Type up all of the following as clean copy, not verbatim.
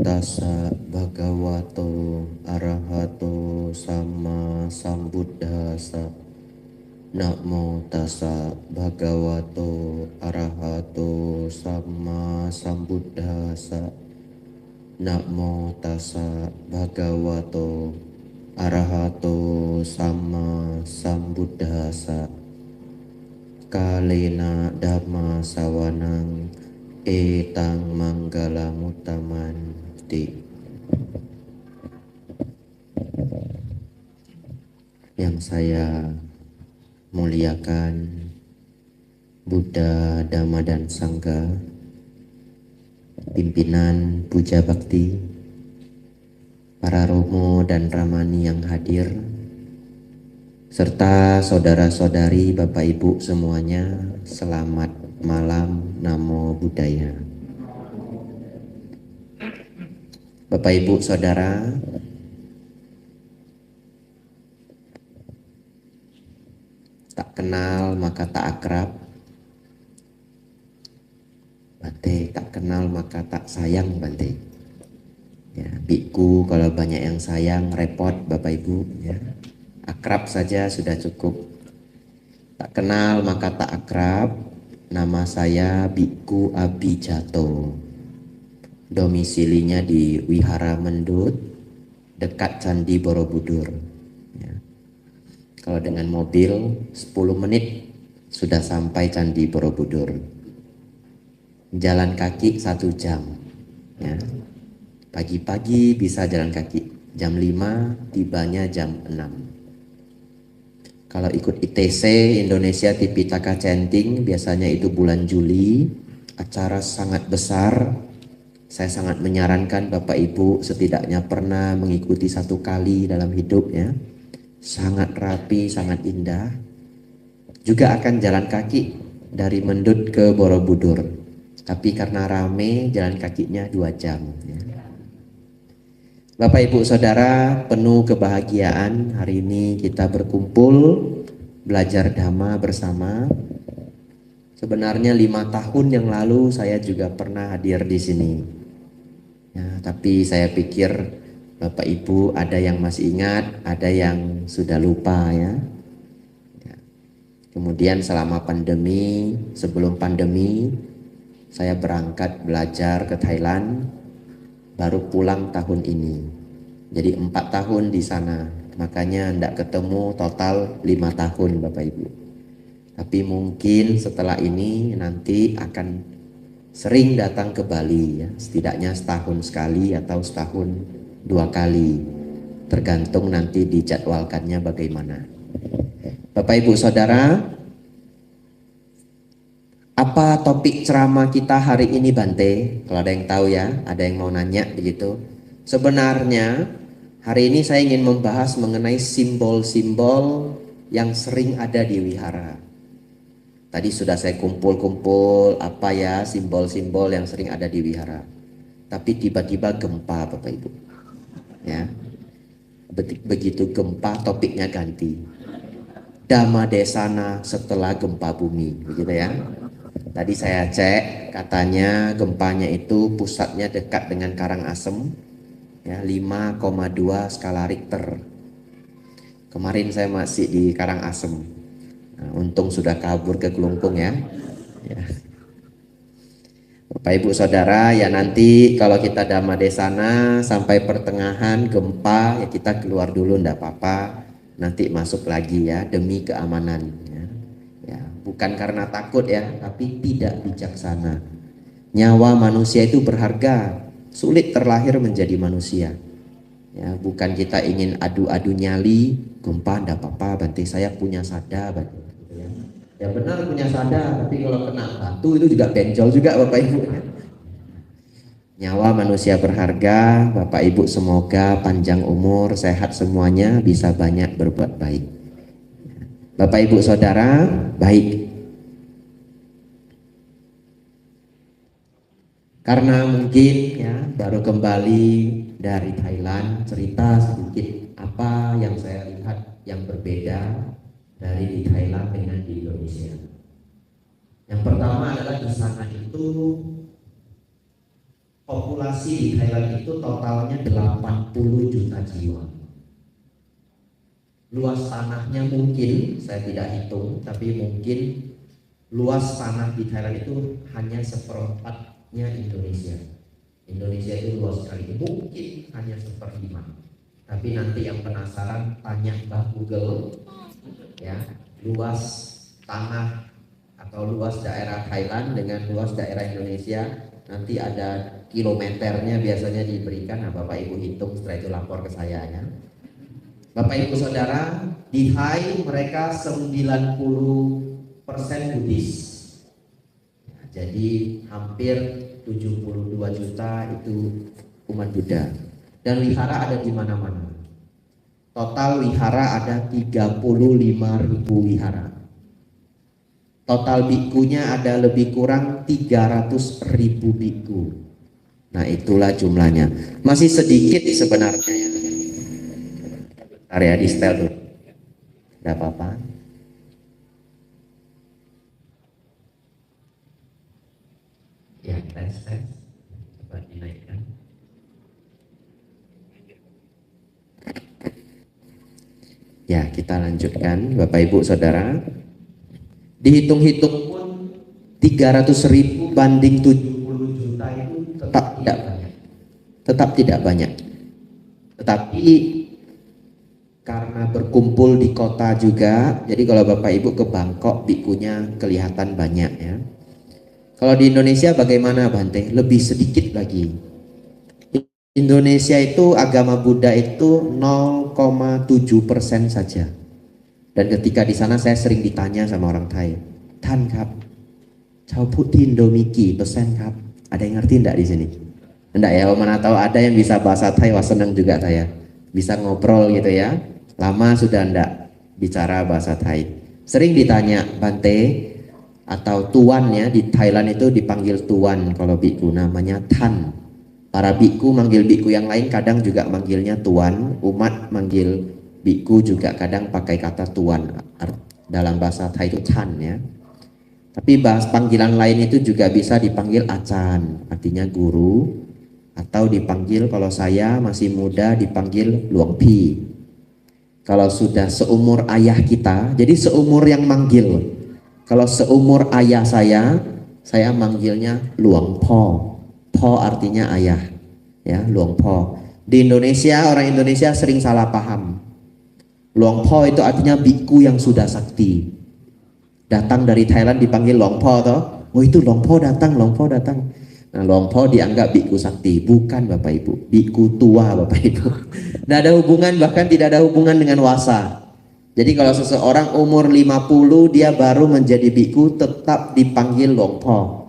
tassa bhagavato arahato sama sambuddhassa. Namo tassa bhagavato arahato sama sambuddhassa. Namo tassa bhagavato arahato sama sambuddhassa. Kalena dhamma sawanang etang manggalamutamanti. Yang saya muliakan Buddha, Dhamma dan Sangha, pimpinan puja bakti, para romo dan ramani yang hadir, serta saudara-saudari, Bapak Ibu semuanya, selamat malam, Namo Buddhaya. Bapak Ibu Saudara, tak kenal maka tak akrab, Bante, tak kenal maka tak sayang, Bante. Ya, biku kalau banyak yang sayang repot, Bapak Ibu, ya. Akrab saja sudah cukup. Tak kenal maka tak akrab. Nama saya Biku Abijato. Domisilinya di Wihara Mendut, dekat Candi Borobudur. Ya. Kalau dengan mobil 10 menit sudah sampai Candi Borobudur. Jalan kaki 1 jam. Ya. Pagi-pagi bisa jalan kaki. Jam 5, tibanya jam 6. Kalau ikut ITC Indonesia Tipitaka Chanting, biasanya itu bulan Juli, acara sangat besar. Saya sangat menyarankan Bapak Ibu setidaknya pernah mengikuti 1 kali dalam hidup, ya. Sangat rapi, sangat indah. Juga akan jalan kaki dari Mendut ke Borobudur. Tapi karena rame, jalan kakinya 2 jam. Ya. Bapak Ibu Saudara, penuh kebahagiaan hari ini kita berkumpul belajar Dhamma bersama. Sebenarnya 5 tahun yang lalu saya juga pernah hadir di sini. Ya, tapi saya pikir Bapak Ibu ada yang masih ingat, ada yang sudah lupa, ya. Ya. Kemudian selama pandemi, sebelum pandemi, saya berangkat belajar ke Thailand. Baru pulang tahun ini, jadi 4 tahun di sana, makanya tidak ketemu total 5 tahun Bapak Ibu. Tapi mungkin setelah ini nanti akan sering datang ke Bali, ya. Setidaknya setahun sekali atau setahun 2 kali, tergantung nanti dijadwalkannya bagaimana. Bapak Ibu Saudara, apa topik ceramah kita hari ini, Bante? Kalau ada yang tahu, ya, ada yang mau nanya begitu. Sebenarnya hari ini saya ingin membahas mengenai simbol-simbol yang sering ada di wihara. Tadi sudah saya kumpul-kumpul apa ya simbol-simbol yang sering ada di wihara. Tapi tiba-tiba gempa, Bapak Ibu. Ya. Begitu gempa topiknya ganti. Dhamma Desana setelah gempa bumi, begitu ya. Tadi saya cek, katanya gempanya itu pusatnya dekat dengan Karangasem, ya, 5,2 skala Richter. Kemarin saya masih di Karangasem. Nah, untung sudah kabur ke Kelungkung, ya. Ya. Bapak Ibu Saudara, ya nanti kalau kita Dhamma Desana sampai pertengahan gempa, ya kita keluar dulu, ndak apa-apa. Nanti masuk lagi, ya, demi keamanan. Ya, bukan karena takut, ya, tapi tidak bijaksana. Nyawa manusia itu berharga, sulit terlahir menjadi manusia. Ya, bukan kita ingin adu-adu nyali, gempa ndak apa-apa, Bante, saya punya sada, Bante. Ya, ya benar punya sada, tapi kalau kena batu itu juga benjol juga, Bapak Ibu. Nyawa manusia berharga, Bapak Ibu semoga panjang umur, sehat semuanya, bisa banyak berbuat baik. Bapak Ibu Saudara, baik. Karena mungkin, ya, baru kembali dari Thailand, cerita sedikit apa yang saya lihat yang berbeda dari di Thailand dengan di Indonesia. Yang pertama adalah di sana itu Populasi di Thailand itu totalnya 80 juta jiwa. Luas tanahnya mungkin, saya tidak hitung, tapi mungkin luas tanah di Thailand itu hanya seperempatnya Indonesia. Indonesia itu luas sekali, mungkin hanya seperlima. Tapi nanti yang penasaran tanya Mbah Google, ya, luas tanah atau luas daerah Thailand dengan luas daerah Indonesia, nanti ada kilometernya biasanya diberikan. Nah, Bapak Ibu hitung, setelah itu lapor ke saya ya. Bapak Ibu Saudara, di Thai mereka 90% Buddhis. Jadi hampir 72 juta itu umat Buddha. Dan wihara ada di mana-mana. Total wihara ada 35.000 wihara. Total bikunya ada lebih kurang 300.000 biku. Nah, itulah jumlahnya. Masih sedikit sebenarnya ya. Bentar ya, di setel dulu. Tidak apa-apa. Ya, tes. Coba dinaikkan. Ya, kita lanjutkan Bapak Ibu Saudara. Dihitung-hitung pun 300.000 banding 70 juta itu tetap tidak banyak. Tetap tidak banyak. Tetapi karena berkumpul di kota juga, jadi kalau Bapak Ibu ke Bangkok bikunya kelihatan banyak ya. Kalau di Indonesia bagaimana Bante? Lebih sedikit lagi. Indonesia itu agama Buddha itu 0,7% saja. Dan ketika di sana saya sering ditanya sama orang Thai, "Tan kap, Chao Putin Domiki persen kap." Ada yang ngerti enggak di sini? Enggak ya, mana tahu ada yang bisa bahasa Thai, wah seneng juga saya. Bisa ngobrol gitu ya. Lama sudah enggak bicara bahasa Thai. Sering ditanya, Bante atau tuan ya, di Thailand itu dipanggil tuan kalau biku, namanya Tan. Para biku manggil biku yang lain kadang juga manggilnya tuan, umat manggil biku juga kadang pakai kata tuan. Dalam bahasa Thai itu Tan ya. Tapi panggilan lain itu juga bisa dipanggil acan, artinya guru, atau dipanggil kalau saya masih muda dipanggil Luang Pi. Kalau sudah seumur ayah kita, jadi seumur yang manggil. Kalau seumur ayah saya manggilnya Luang Po. Po artinya ayah, ya, Luang Po. Di Indonesia, orang Indonesia sering salah paham. Luang Po itu artinya biku yang sudah sakti. Datang dari Thailand dipanggil Luang Po toh. Oh itu Luang Po datang, Luang Po datang. Nah, Luang Po dianggap biku sakti. Bukan Bapak Ibu, biku tua Bapak Ibu. Tidak ada hubungan, bahkan tidak ada hubungan dengan wasa. Jadi kalau seseorang umur 50 dia baru menjadi biku, tetap dipanggil Luang Po.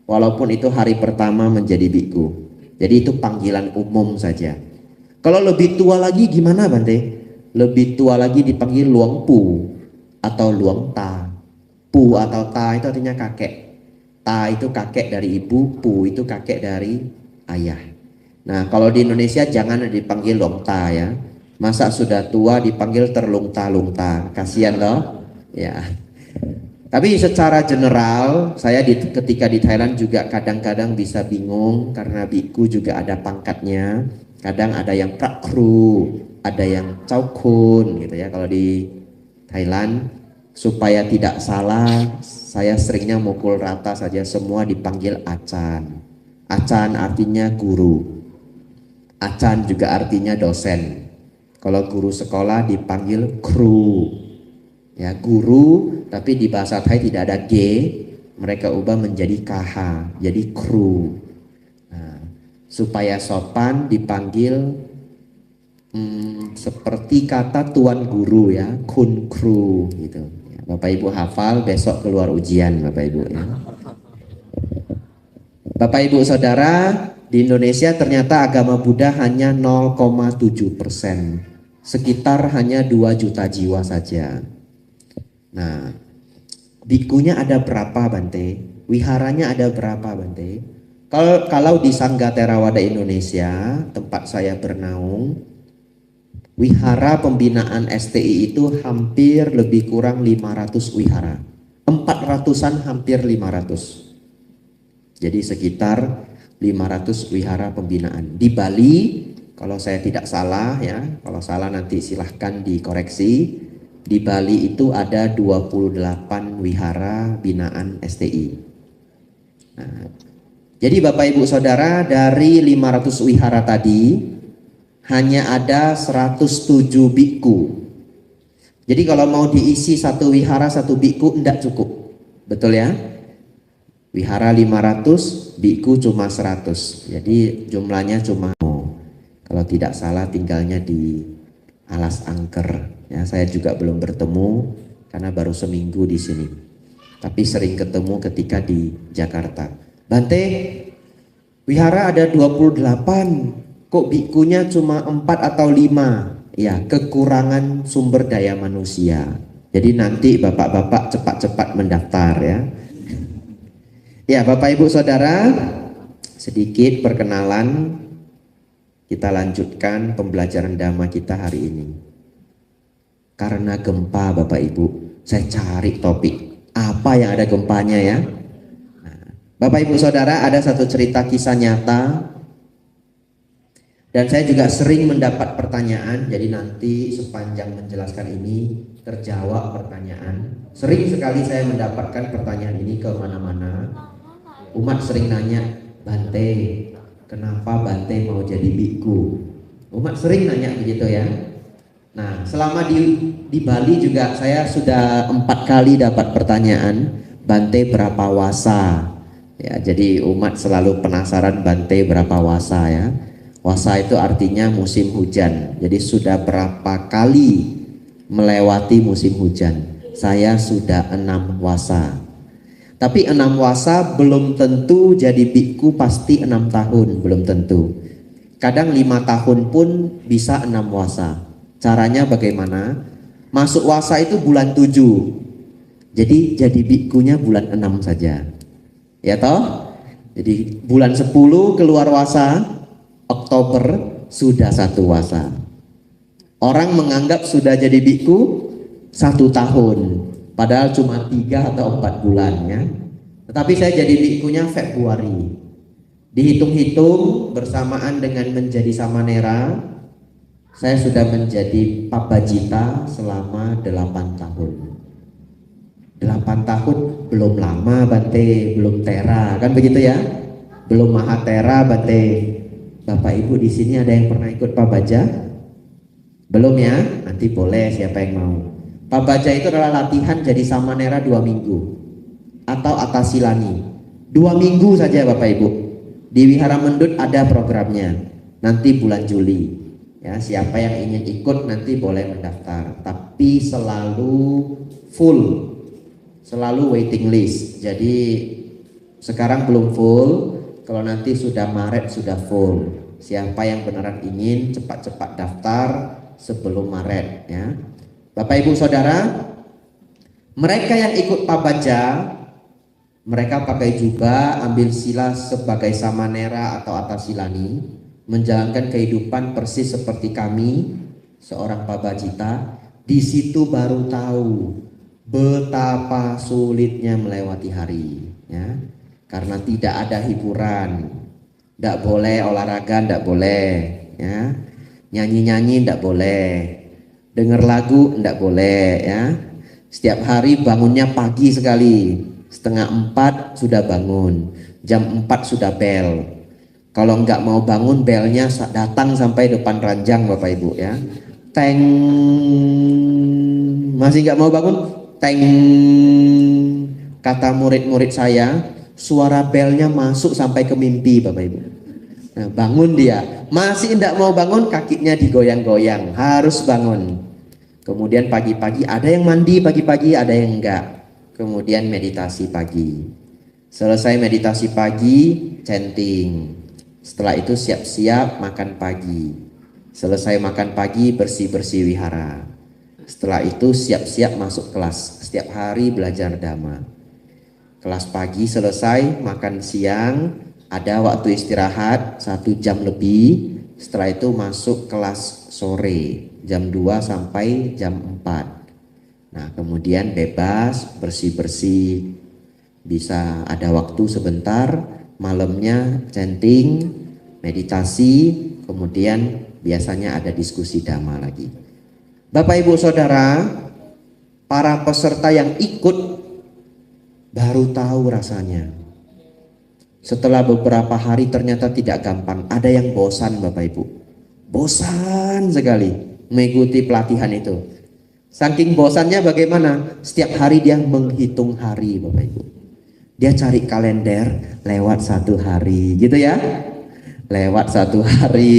Walaupun itu hari pertama menjadi biku. Jadi itu panggilan umum saja. Kalau lebih tua lagi gimana Bante? Lebih tua lagi dipanggil Luang Pu atau Luang Ta. Pu atau Ta itu artinya kakek. Ta itu kakek dari ibu, Pu itu kakek dari ayah. Nah kalau di Indonesia jangan dipanggil Luang Ta ya. Masa sudah tua dipanggil terlungta-lungta, kasihan loh ya. Tapi secara general saya ketika di Thailand juga kadang-kadang bisa bingung karena biku juga ada pangkatnya. Kadang ada yang prakru, ada yang caukun gitu ya. Kalau di Thailand supaya tidak salah, saya seringnya mukul rata saja, semua dipanggil acan. Acan artinya guru. Acan juga artinya dosen. Kalau guru sekolah dipanggil kru. Ya, guru, tapi di bahasa Thai tidak ada G, mereka ubah menjadi KH, jadi kru. Nah, supaya sopan dipanggil seperti kata tuan guru ya, kun kru gitu. Ya, Bapak Ibu hafal, besok keluar ujian Bapak Ibu ya. Bapak Ibu Saudara, di Indonesia ternyata agama Buddha hanya 0,7%, sekitar hanya 2 juta jiwa saja. Nah, bikunya ada berapa Bante? Wiharanya ada berapa Bante? Kalau di Sangga Theravada Indonesia, tempat saya bernaung, wihara pembinaan STI itu hampir lebih kurang 500 wihara. 400-an hampir 500. Jadi sekitar 500 wihara pembinaan. Di Bali, kalau saya tidak salah ya, kalau salah nanti silahkan dikoreksi. Di Bali itu ada 28 wihara binaan STI. Nah, jadi Bapak Ibu Saudara, dari 500 wihara tadi hanya ada 107 biku. Jadi kalau mau diisi satu wihara satu biku enggak cukup. Betul ya? Wihara 500, biku cuma 100. Jadi jumlahnya cuma, kalau tidak salah tinggalnya di Alas Angker. Ya, saya juga belum bertemu karena baru seminggu di sini. Tapi sering ketemu ketika di Jakarta. Bante, wihara ada 28, kok bikunya cuma 4 atau 5? Ya, kekurangan sumber daya manusia. Jadi nanti bapak-bapak cepat-cepat mendaftar ya. Ya, Bapak Ibu Saudara, sedikit perkenalan, kita lanjutkan pembelajaran Dhamma kita hari ini. Karena gempa Bapak Ibu, saya cari topik apa yang ada gempanya ya. Bapak Ibu Saudara, ada satu cerita kisah nyata dan saya juga sering mendapat pertanyaan. Jadi nanti sepanjang menjelaskan ini terjawab pertanyaan. Sering sekali saya mendapatkan pertanyaan ini ke mana-mana. Umat sering nanya, Bante, kenapa Bante mau jadi biku? Umat sering nanya begitu ya. Nah, selama di Bali juga saya sudah 4 kali dapat pertanyaan, Bante berapa wasa? Ya, jadi umat selalu penasaran Bante berapa wasa ya. Wasa itu artinya musim hujan. Jadi sudah berapa kali melewati musim hujan? Saya sudah 6 wasa. Tapi 6 wasa belum tentu jadi biku pasti 6 tahun, belum tentu. Kadang 5 tahun pun bisa 6 wasa. Caranya bagaimana? Masuk wasa itu bulan 7. Jadi bikunya bulan 6 saja. Ya toh? Jadi bulan 10 keluar wasa, Oktober sudah 1 wasa. Orang menganggap sudah jadi biku 1 tahun, padahal cuma 3 atau 4 bulan ya. Tetapi saya jadi bikunya Februari. Dihitung-hitung bersamaan dengan menjadi samanera, saya sudah menjadi Pabajita selama 8 tahun. 8 tahun belum lama Bante, belum tera, kan begitu ya? Belum mahatera Bante. Bapak Ibu di sini ada yang pernah ikut Pabaja? Belum ya? Nanti boleh siapa yang mau. Pabaja itu adalah latihan jadi samanera 2 minggu atau atasilani. 2 minggu saja Bapak Ibu. Di Wihara Mendut ada programnya. Nanti bulan Juli. Ya, siapa yang ingin ikut nanti boleh mendaftar. Tapi selalu full. Selalu waiting list. Jadi sekarang belum full. Kalau nanti sudah Maret sudah full. Siapa yang beneran ingin cepat-cepat daftar sebelum Maret ya. Bapak Ibu Saudara, mereka yang ikut Pabaja, mereka pakai jubah, ambil sila sebagai samanera atau atasilani, menjalankan kehidupan persis seperti kami, seorang Pabajita. Di situ baru tahu betapa sulitnya melewati hari ya. Karena tidak ada hiburan, tidak boleh olahraga, tidak boleh ya. Nyanyi-nyanyi tidak boleh, dengar lagu tidak boleh ya. Setiap hari bangunnya pagi sekali, 3:30 sudah bangun, jam 4 sudah bel. Kalau nggak mau bangun, belnya datang sampai depan ranjang Bapak Ibu ya. Teng, masih nggak mau bangun, teng. Kata murid-murid saya, suara belnya masuk sampai ke mimpi Bapak Ibu. Nah, bangun dia, masih tidak mau bangun, kakinya digoyang-goyang, harus bangun. Kemudian pagi-pagi ada yang mandi pagi-pagi, ada yang enggak. Kemudian meditasi pagi. Selesai meditasi pagi, chanting. Setelah itu siap-siap makan pagi. Selesai makan pagi, bersih-bersih wihara. Setelah itu siap-siap masuk kelas. Setiap hari belajar Dhamma. Kelas pagi selesai, makan siang, ada waktu istirahat 1 jam lebih. Setelah itu masuk kelas sore, jam 2 sampai jam 4. Nah, kemudian bebas, bersih-bersih, bisa ada waktu sebentar, malamnya chanting, meditasi, kemudian biasanya ada diskusi dhamma lagi. Bapak Ibu Saudara, para peserta yang ikut baru tahu rasanya. Setelah beberapa hari ternyata tidak gampang. Ada yang bosan Bapak Ibu. Bosan sekali mengikuti pelatihan itu. Saking bosannya bagaimana? Setiap hari dia menghitung hari Bapak Ibu. Dia cari kalender lewat 1 hari gitu ya. Lewat 1 hari,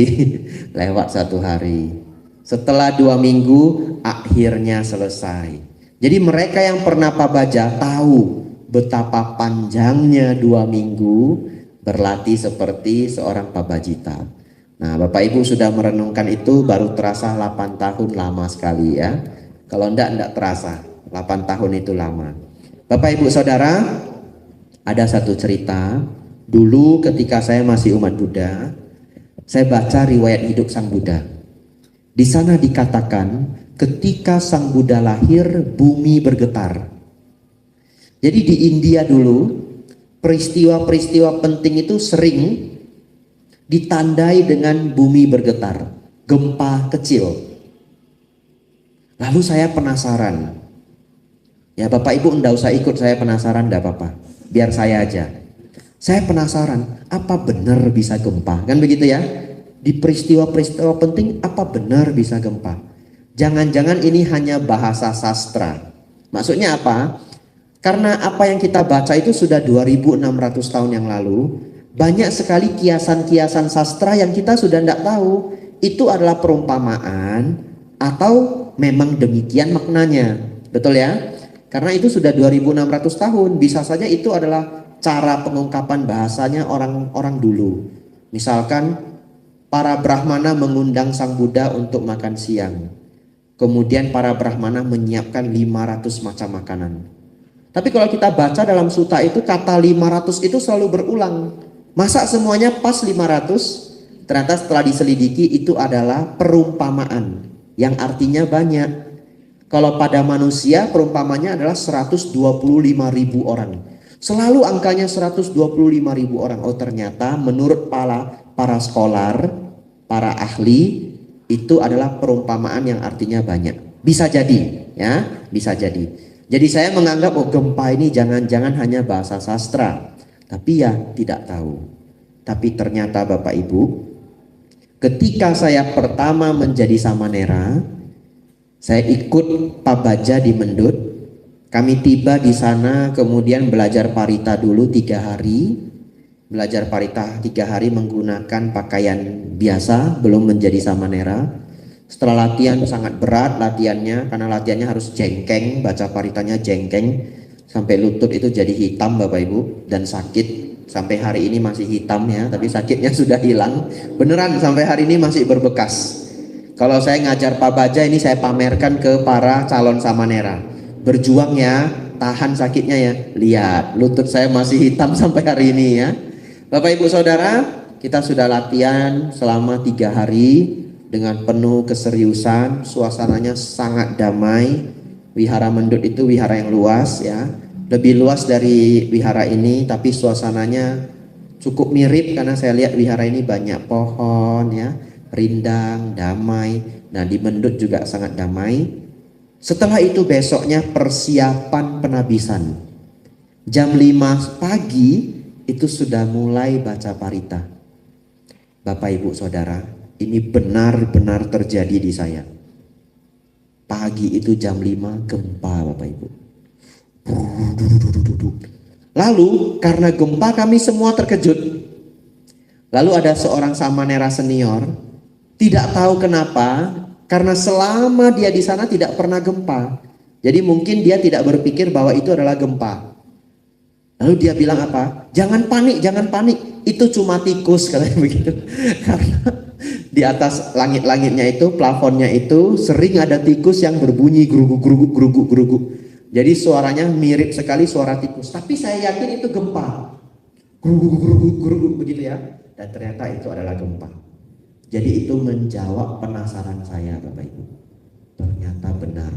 lewat 1 hari. Setelah 2 minggu akhirnya selesai. Jadi mereka yang pernah pabaja tahu betapa panjangnya 2 minggu berlatih seperti seorang pabajita. Nah Bapak Ibu sudah merenungkan itu, baru terasa 8 tahun lama sekali ya. Kalau enggak terasa, 8 tahun itu lama. Bapak Ibu Saudara, ada satu cerita. Dulu ketika saya masih umat Buddha, saya baca riwayat hidup Sang Buddha. Di sana dikatakan ketika Sang Buddha lahir, bumi bergetar. Jadi di India dulu, peristiwa-peristiwa penting itu sering ditandai dengan bumi bergetar, gempa kecil. Lalu saya penasaran. Ya Bapak Ibu enggak usah ikut, saya penasaran enggak apa-apa. Biar saya aja. Saya penasaran, apa benar bisa gempa? Kan begitu ya? Di peristiwa-peristiwa penting, apa benar bisa gempa? Jangan-jangan ini hanya bahasa sastra. Maksudnya apa? Karena apa yang kita baca itu sudah 2600 tahun yang lalu. Banyak sekali kiasan-kiasan sastra yang kita sudah tidak tahu. Itu adalah perumpamaan atau memang demikian maknanya. Betul ya? Karena itu sudah 2600 tahun. Bisa saja itu adalah cara pengungkapan bahasanya orang-orang dulu. Misalkan para Brahmana mengundang Sang Buddha untuk makan siang. Kemudian para Brahmana menyiapkan 500 macam makanan. Tapi kalau kita baca dalam sutta itu, kata 500 itu selalu berulang. Masa semuanya pas 500? Ternyata setelah diselidiki itu adalah perumpamaan yang artinya banyak. Kalau pada manusia perumpamannya adalah 125.000 orang. Selalu angkanya 125.000 orang. Oh ternyata menurut para scholar, para ahli, itu adalah perumpamaan yang artinya banyak. Bisa jadi ya, bisa jadi. Jadi saya menganggap gempa ini jangan-jangan hanya bahasa sastra. Tapi ya tidak tahu. Tapi ternyata Bapak Ibu, ketika saya pertama menjadi samanera, saya ikut pabaja di Mendut. Kami tiba di sana, kemudian belajar parita dulu 3 hari. Belajar parita 3 hari menggunakan pakaian biasa, belum menjadi samanera. Setelah latihan sangat berat latihannya, karena latihannya harus jengkeng, baca paritanya jengkeng. Sampai lutut itu jadi hitam Bapak Ibu, dan sakit. Sampai hari ini masih hitam ya, tapi sakitnya sudah hilang. Beneran sampai hari ini masih berbekas. Kalau saya ngajar pabaja ini saya pamerkan ke para calon samanera. Berjuang ya, tahan sakitnya ya. Lihat, lutut saya masih hitam sampai hari ini ya. Bapak Ibu Saudara, kita sudah latihan selama 3 hari dengan penuh keseriusan. Suasananya sangat damai. Wihara Mendut itu wihara yang luas ya. Lebih luas dari wihara ini, tapi suasananya cukup mirip karena saya lihat wihara ini banyak pohon ya, rindang, damai. Nah di Mendut juga sangat damai. Setelah itu besoknya persiapan penabisan. Jam 5 pagi itu sudah mulai baca parita. Bapak Ibu Saudara, ini benar-benar terjadi di saya. Pagi itu jam 5 gempa Bapak Ibu. Lalu karena gempa kami semua terkejut. Lalu ada seorang samanera senior, tidak tahu kenapa, karena selama dia di sana tidak pernah gempa. Jadi mungkin dia tidak berpikir bahwa itu adalah gempa. Lalu dia bilang apa? Jangan panik, jangan panik. Itu cuma tikus katanya begitu. Karena di atas langit-langitnya itu, plafonnya itu sering ada tikus yang berbunyi geruguk. Jadi suaranya mirip sekali suara tikus. Tapi saya yakin itu gempa. Geruguk begitu ya. Dan ternyata itu adalah gempa. Jadi itu menjawab penasaran saya Bapak Ibu. Ternyata benar.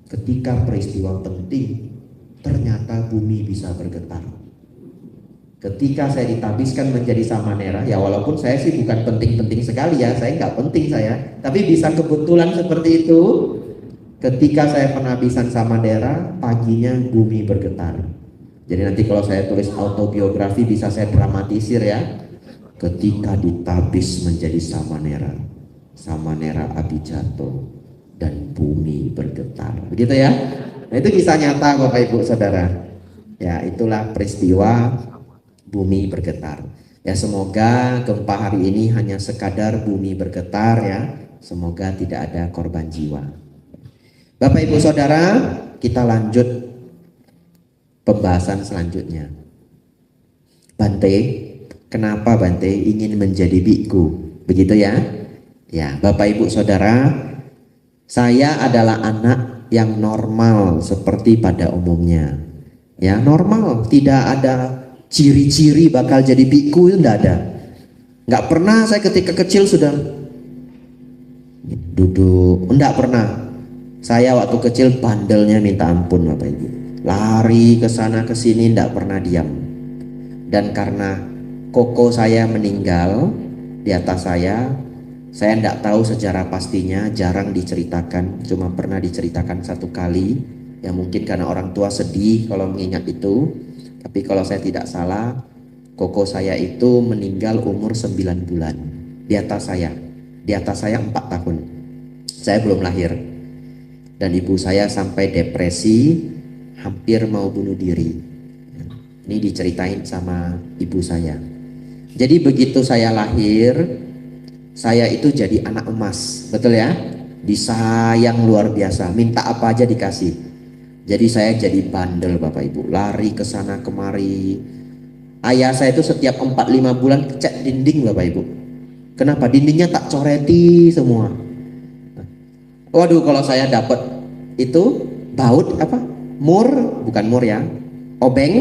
Ketika peristiwa penting, ternyata bumi bisa bergetar. Ketika saya ditabiskan menjadi Samanera, ya walaupun saya sih bukan penting-penting sekali ya, saya nggak penting saya, tapi bisa kebetulan seperti itu. Ketika saya penabisan Samanera, paginya bumi bergetar. Jadi nanti kalau saya tulis autobiografi bisa saya dramatisir ya. Ketika ditabis menjadi Samanera, Samanera Abijito dan bumi bergetar. Begitu ya. Nah, itu kisah nyata Bapak Ibu Saudara. Ya, itulah peristiwa bumi bergetar. Ya, semoga gempa hari ini hanya sekadar bumi bergetar ya. Semoga tidak ada korban jiwa. Bapak Ibu Saudara, kita lanjut pembahasan selanjutnya. Bante, kenapa Bante ingin menjadi biku? Begitu ya. Ya, Bapak Ibu Saudara, saya adalah anak yang normal seperti pada umumnya. Ya, normal, tidak ada ciri-ciri bakal jadi biku, itu enggak ada. Enggak pernah saya ketika kecil sudah duduk, enggak pernah. Saya waktu kecil bandelnya minta ampun Bapak Ibu. Lari ke sana ke sini enggak pernah diam. Dan karena koko saya meninggal di atas saya enggak tahu sejarah pastinya, jarang diceritakan, cuma pernah diceritakan satu kali. Ya mungkin karena orang tua sedih kalau mengingat itu. Tapi kalau saya tidak salah, koko saya itu meninggal umur 9 bulan. Di atas saya 4 tahun. Saya belum lahir. Dan ibu saya sampai depresi, hampir mau bunuh diri. Ini diceritain sama ibu saya. Jadi begitu saya lahir, saya itu jadi anak emas, betul ya? Disayang luar biasa, minta apa aja dikasih. Jadi saya jadi bandel Bapak Ibu, lari ke sana kemari. Ayah saya itu setiap 4-5 bulan cat dinding Bapak Ibu. Kenapa? Dindingnya tak coreti semua. Waduh, kalau saya dapat itu baut apa? Bukan mur ya. Obeng,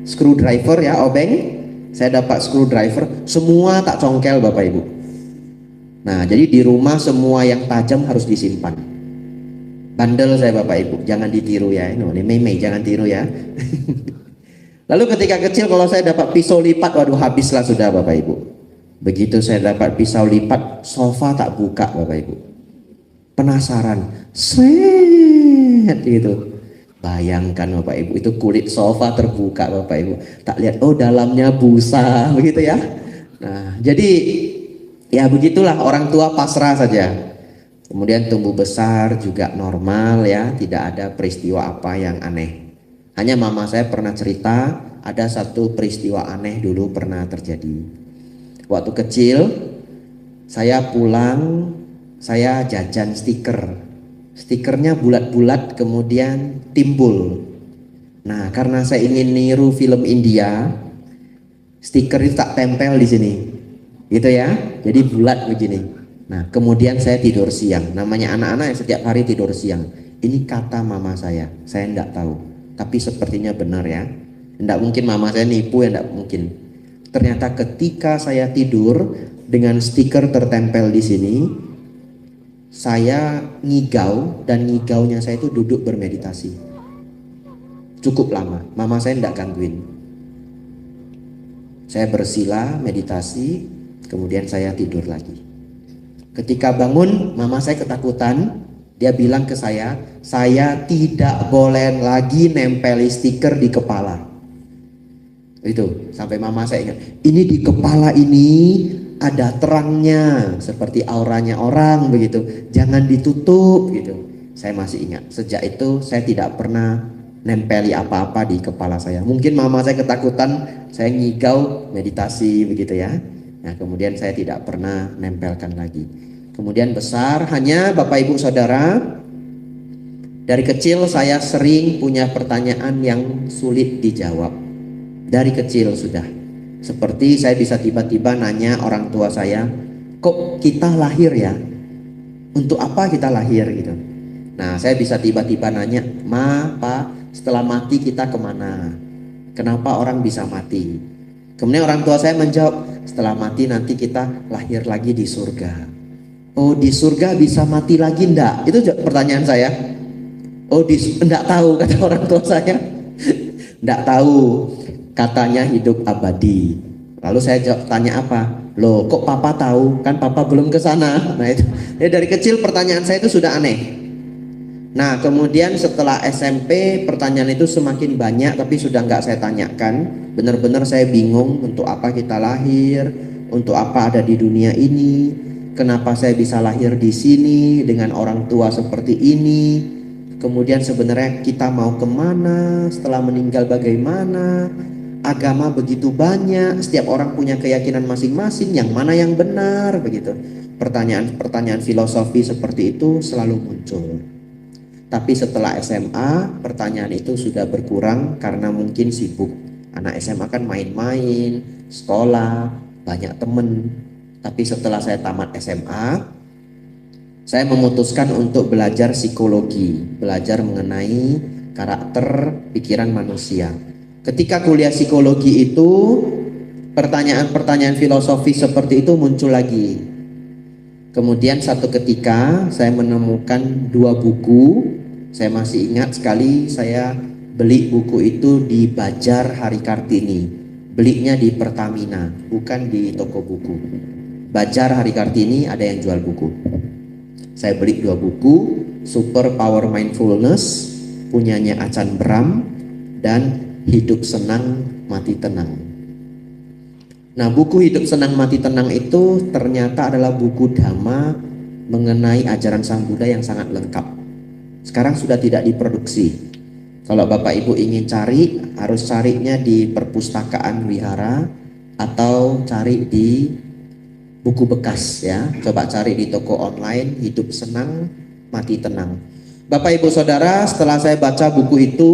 screwdriver ya, obeng. Saya dapat screwdriver, semua tak congkel Bapak Ibu. Nah, jadi di rumah semua yang tajam harus disimpan. Bandel saya Bapak Ibu, jangan ditiru ya. Ini meme, jangan tiru ya. Lalu ketika kecil kalau saya dapat pisau lipat, waduh habislah sudah Bapak Ibu. Begitu saya dapat pisau lipat, sofa tak buka Bapak Ibu. Penasaran, set gitu. Bayangkan Bapak Ibu, itu kulit sofa terbuka Bapak Ibu. Tak lihat, oh dalamnya busa, begitu ya. Nah, jadi ya begitulah, orang tua pasrah saja. Kemudian tumbuh besar juga normal ya, tidak ada peristiwa apa yang aneh. Hanya mama saya pernah cerita ada satu peristiwa aneh dulu pernah terjadi. Waktu kecil saya pulang, saya jajan stiker. Stikernya bulat-bulat kemudian timbul. Nah, karena saya ingin niru film India, stiker itu tak tempel di sini. Gitu ya. Jadi bulat begini. Nah, kemudian saya tidur siang. Namanya anak-anak yang setiap hari tidur siang. Ini kata mama saya enggak tahu. Tapi sepertinya benar ya. Enggak mungkin mama saya nipu, ya enggak mungkin. Ternyata ketika saya tidur dengan stiker tertempel di sini, saya ngigau, dan ngigaunya saya itu duduk bermeditasi. Cukup lama, mama saya enggak gangguin. Saya bersila, meditasi, kemudian saya tidur lagi. Ketika bangun, mama saya ketakutan. Dia bilang ke saya tidak boleh lagi nempeli stiker di kepala. Itu, sampai mama saya ingat, ini di kepala ini ada terangnya, seperti auranya orang begitu. Jangan ditutup gitu. Saya masih ingat, sejak itu saya tidak pernah nempeli apa-apa di kepala saya. Mungkin mama saya ketakutan, saya ngigau meditasi begitu ya. Nah, kemudian saya tidak pernah nempelkan lagi. Kemudian besar, hanya Bapak Ibu Saudara, dari kecil saya sering punya pertanyaan yang sulit dijawab. Dari kecil sudah. Seperti saya bisa tiba-tiba nanya orang tua saya, kok kita lahir ya? Untuk apa kita lahir gitu. Nah, saya bisa tiba-tiba nanya, Ma, Pa, setelah mati kita kemana? Kenapa orang bisa mati? Kemudian orang tua saya menjawab, setelah mati nanti kita lahir lagi di surga. Oh, di surga bisa mati lagi enggak? Itu pertanyaan saya. Oh, enggak tahu, kata orang tua saya. Enggak tahu. Katanya hidup abadi. Lalu saya tanya apa? Loh, kok papa tahu? Kan papa belum ke sana. Nah itu, ya dari kecil pertanyaan saya itu sudah aneh. Nah kemudian setelah SMP pertanyaan itu semakin banyak, tapi sudah nggak saya tanyakan. Benar-benar saya bingung untuk apa kita lahir, untuk apa ada di dunia ini, kenapa saya bisa lahir di sini dengan orang tua seperti ini. Kemudian sebenarnya kita mau kemana setelah meninggal, bagaimana. Agama begitu banyak, setiap orang punya keyakinan masing-masing, yang mana yang benar begitu. Pertanyaan-pertanyaan filosofi seperti itu selalu muncul. Tapi setelah SMA, pertanyaan itu sudah berkurang karena mungkin sibuk. Anak SMA kan main-main, sekolah, banyak temen. Tapi setelah saya tamat SMA, saya memutuskan untuk belajar psikologi, belajar mengenai karakter pikiran manusia. Ketika kuliah psikologi itu, pertanyaan-pertanyaan filosofi seperti itu muncul lagi. Kemudian satu ketika saya menemukan dua buku. Saya masih ingat sekali, saya beli buku itu di Bajar Hari Kartini. Belinya di Pertamina, bukan di toko buku. Bajar Hari Kartini ada yang jual buku. Saya beli dua buku, Super Power Mindfulness punyanya Achan Brahm dan Hidup Senang Mati Tenang. Nah, buku Hidup Senang Mati Tenang itu ternyata adalah buku dhamma mengenai ajaran Sang Buddha yang sangat lengkap. Sekarang sudah tidak diproduksi. Kalau Bapak Ibu ingin cari, harus carinya di perpustakaan wihara atau cari di buku bekas ya. Coba cari di toko online Hidup Senang Mati Tenang. Bapak Ibu Saudara, setelah saya baca buku itu,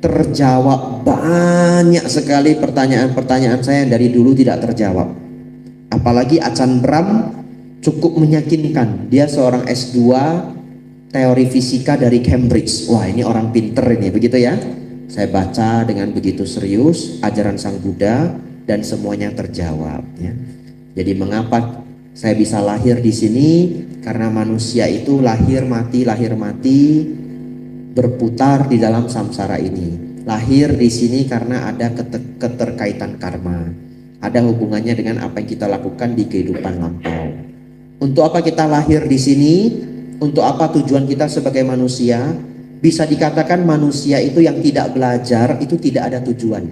terjawab banyak sekali pertanyaan-pertanyaan saya yang dari dulu tidak terjawab. Apalagi Achan Brahm cukup meyakinkan. Dia seorang S2 teori fisika dari Cambridge. Wah, ini orang pinter ini, begitu ya. Saya baca dengan begitu serius ajaran Sang Buddha dan semuanya terjawab ya. Jadi mengapa saya bisa lahir di sini? Karena manusia itu lahir mati berputar di dalam samsara ini. Lahir di sini karena ada keterkaitan karma. Ada hubungannya dengan apa yang kita lakukan di kehidupan lampau. Untuk apa kita lahir di sini? Untuk apa tujuan kita sebagai manusia? Bisa dikatakan manusia itu yang tidak belajar itu tidak ada tujuan.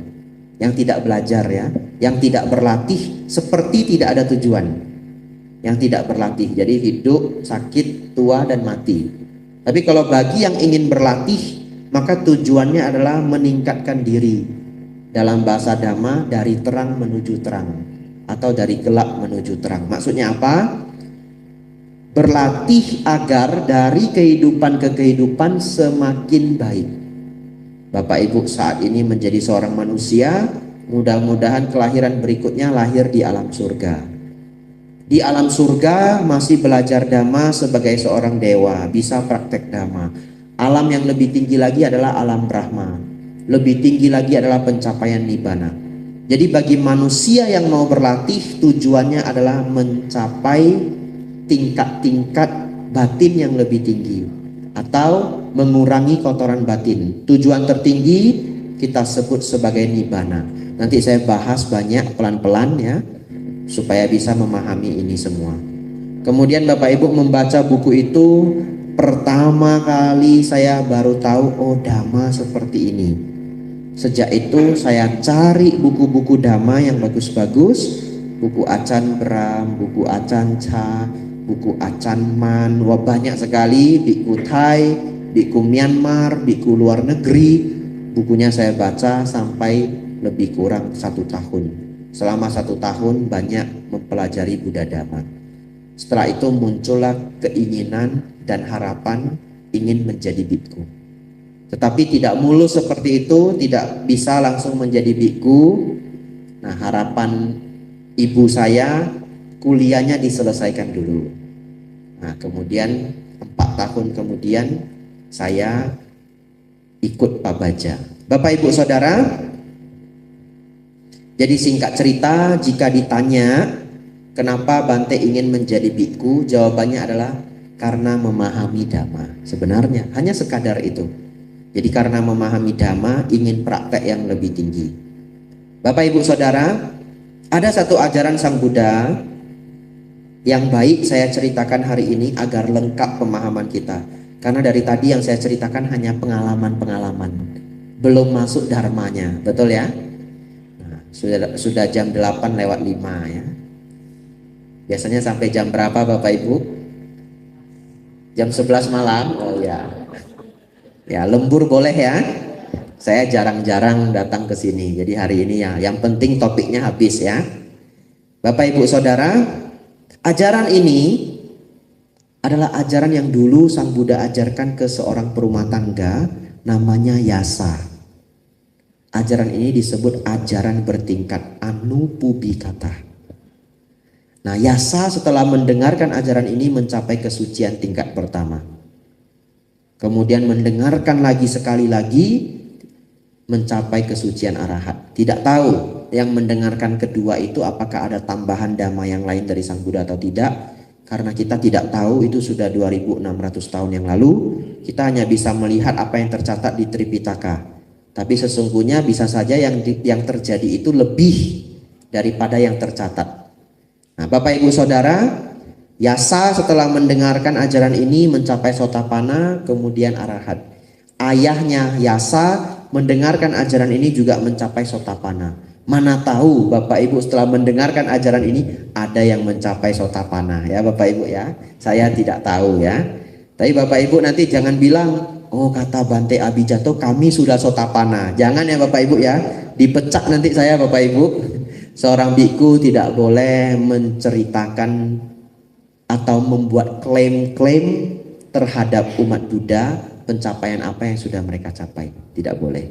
Yang tidak belajar ya, yang tidak berlatih seperti tidak ada tujuan. Yang tidak berlatih, jadi hidup, sakit, tua dan mati. Tapi kalau bagi yang ingin berlatih, maka tujuannya adalah meningkatkan diri. Dalam bahasa Dhamma, dari terang menuju terang atau dari gelap menuju terang. Maksudnya apa? Berlatih agar dari kehidupan ke kehidupan semakin baik. Bapak Ibu saat ini menjadi seorang manusia, mudah-mudahan kelahiran berikutnya lahir di alam surga. Di alam surga masih belajar dhamma sebagai seorang dewa, bisa praktek dhamma. Alam yang lebih tinggi lagi adalah alam Brahma. Lebih tinggi lagi adalah pencapaian nibbana. Jadi bagi manusia yang mau berlatih, tujuannya adalah mencapai tingkat-tingkat batin yang lebih tinggi atau mengurangi kotoran batin. Tujuan tertinggi kita sebut sebagai nibbana. Nanti saya bahas banyak pelan-pelan ya, supaya bisa memahami ini semua. Kemudian Bapak Ibu membaca buku itu, pertama kali saya baru tahu, oh Dhamma seperti ini. Sejak itu saya cari buku-buku Dhamma yang bagus-bagus, buku Achan Brahm, buku Achan Cha, buku Achan Man, wah banyak sekali, buku Thai, buku Myanmar, buku luar negeri. Bukunya saya baca sampai lebih kurang 1 tahun. Selama 1 tahun banyak mempelajari Buddha Dhamma. Setelah itu muncullah keinginan dan harapan ingin menjadi bhikkhu. Tetapi tidak mulus seperti itu, tidak bisa langsung menjadi bhikkhu. Nah, harapan ibu saya kuliahnya diselesaikan dulu. Nah, kemudian 4 tahun kemudian saya ikut Pak Baja. Bapak Ibu Saudara, jadi singkat cerita, jika ditanya kenapa Bante ingin menjadi bhikkhu, jawabannya adalah karena memahami Dhamma. Sebenarnya hanya sekadar itu. Jadi karena memahami Dhamma ingin praktek yang lebih tinggi. Bapak Ibu Saudara, ada satu ajaran Sang Buddha yang baik saya ceritakan hari ini agar lengkap pemahaman kita. Karena dari tadi yang saya ceritakan hanya pengalaman-pengalaman, belum masuk dharmanya, betul ya? Nah, sudah jam 8 lewat 5 ya. Biasanya sampai jam berapa Bapak Ibu? Jam 11 malam? Oh ya. Ya, lembur boleh ya. Saya jarang-jarang datang ke sini. Jadi hari ini ya, yang penting topiknya habis ya. Bapak Ibu Saudara, ajaran ini adalah ajaran yang dulu Sang Buddha ajarkan ke seorang perumah tangga, namanya Yasa. Ajaran ini disebut ajaran bertingkat Anupubikata. Nah, Yasa setelah mendengarkan ajaran ini mencapai kesucian tingkat pertama. Kemudian mendengarkan lagi sekali lagi mencapai kesucian arahat. Tidak tahu yang mendengarkan kedua itu apakah ada tambahan dhamma yang lain dari Sang Buddha atau tidak. Karena kita tidak tahu, itu sudah 2600 tahun yang lalu. Kita hanya bisa melihat apa yang tercatat di Tripitaka. Tapi sesungguhnya bisa saja yang terjadi itu lebih daripada yang tercatat. Nah, Bapak Ibu Saudara, Yasa setelah mendengarkan ajaran ini mencapai Sotapanna, kemudian arahat. Ayahnya Yasa mendengarkan ajaran ini juga mencapai Sotapanna. Mana tahu Bapak Ibu setelah mendengarkan ajaran ini ada yang mencapai Sotapanna ya Bapak Ibu ya. Saya tidak tahu ya. Tapi Bapak Ibu nanti jangan bilang, oh kata Bante Abhijato kami sudah Sotapanna. Jangan ya Bapak Ibu ya. Dipecat nanti saya Bapak Ibu. Seorang biku tidak boleh menceritakan atau membuat klaim-klaim terhadap umat Buddha pencapaian apa yang sudah mereka capai. Tidak boleh.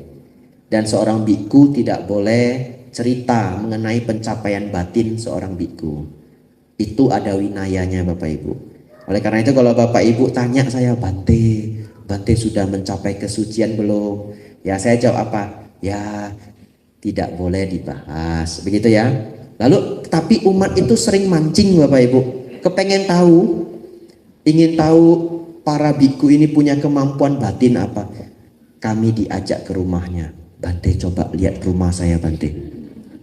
Dan seorang biku tidak boleh cerita mengenai pencapaian batin seorang biku. Itu ada winayanya Bapak Ibu. Oleh karena itu kalau Bapak Ibu tanya saya, Bante sudah mencapai kesucian belum? Ya saya jawab apa? Ya tidak boleh dibahas. Begitu ya. Lalu tapi umat itu sering mancing Bapak Ibu. Kepengen tahu, ingin tahu para biku ini punya kemampuan batin apa. Kami diajak ke rumahnya. Bante coba lihat rumah saya Bante.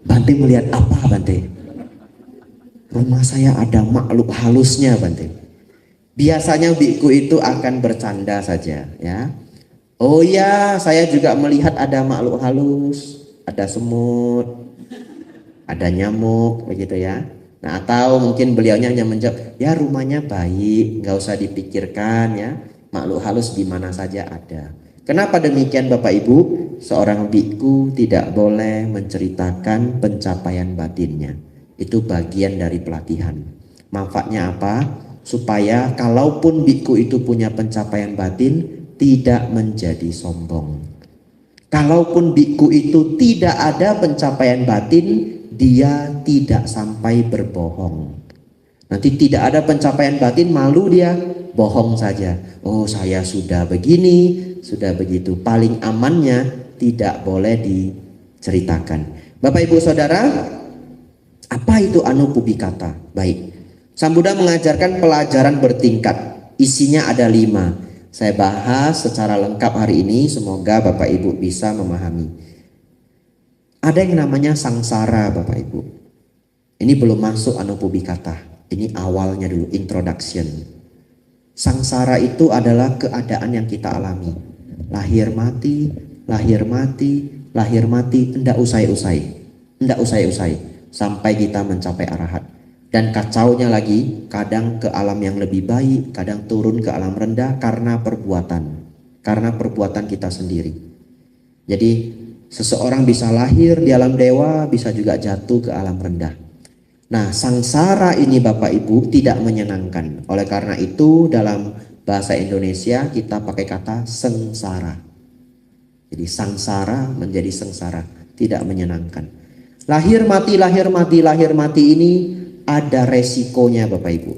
Bante melihat apa Bante? Rumah saya ada makhluk halusnya Bante. Biasanya biku itu akan bercanda saja ya. Oh ya, saya juga melihat ada makhluk halus, ada semut, ada nyamuk begitu ya. Nah atau mungkin beliaunya hanya menjawab, ya rumahnya baik, nggak usah dipikirkan ya. Makhluk halus di mana saja ada. Kenapa demikian Bapak Ibu? Seorang biku tidak boleh menceritakan pencapaian batinnya. Itu bagian dari pelatihan. Manfaatnya apa? Supaya kalaupun biku itu punya pencapaian batin, tidak menjadi sombong. Kalaupun biku itu tidak ada pencapaian batin, dia tidak sampai berbohong. Nanti tidak ada pencapaian batin, malu dia, bohong saja. Oh saya sudah begini, sudah begitu. Paling amannya tidak boleh diceritakan. Bapak Ibu Saudara, apa itu Anupubikata? Baik, Sang Buddha mengajarkan pelajaran bertingkat. Isinya ada 5. Saya bahas secara lengkap hari ini. Semoga Bapak Ibu bisa memahami. Ada yang namanya sangsara Bapak Ibu. Ini belum masuk Anupubikata. Ini awalnya dulu, introduction. Sangsara itu adalah keadaan yang kita alami. Lahir mati, lahir mati, lahir mati, tidak usai-usai. Tidak usai-usai sampai kita mencapai arahat. Dan kacaunya lagi, kadang ke alam yang lebih baik, kadang turun ke alam rendah karena perbuatan. Karena perbuatan kita sendiri. Jadi seseorang bisa lahir di alam dewa, bisa juga jatuh ke alam rendah. Nah, sangsara ini Bapak Ibu tidak menyenangkan. Oleh karena itu dalam bahasa Indonesia kita pakai kata sengsara. Jadi sangsara menjadi sengsara, tidak menyenangkan. Lahir mati, lahir mati, lahir mati ini ada resikonya Bapak Ibu.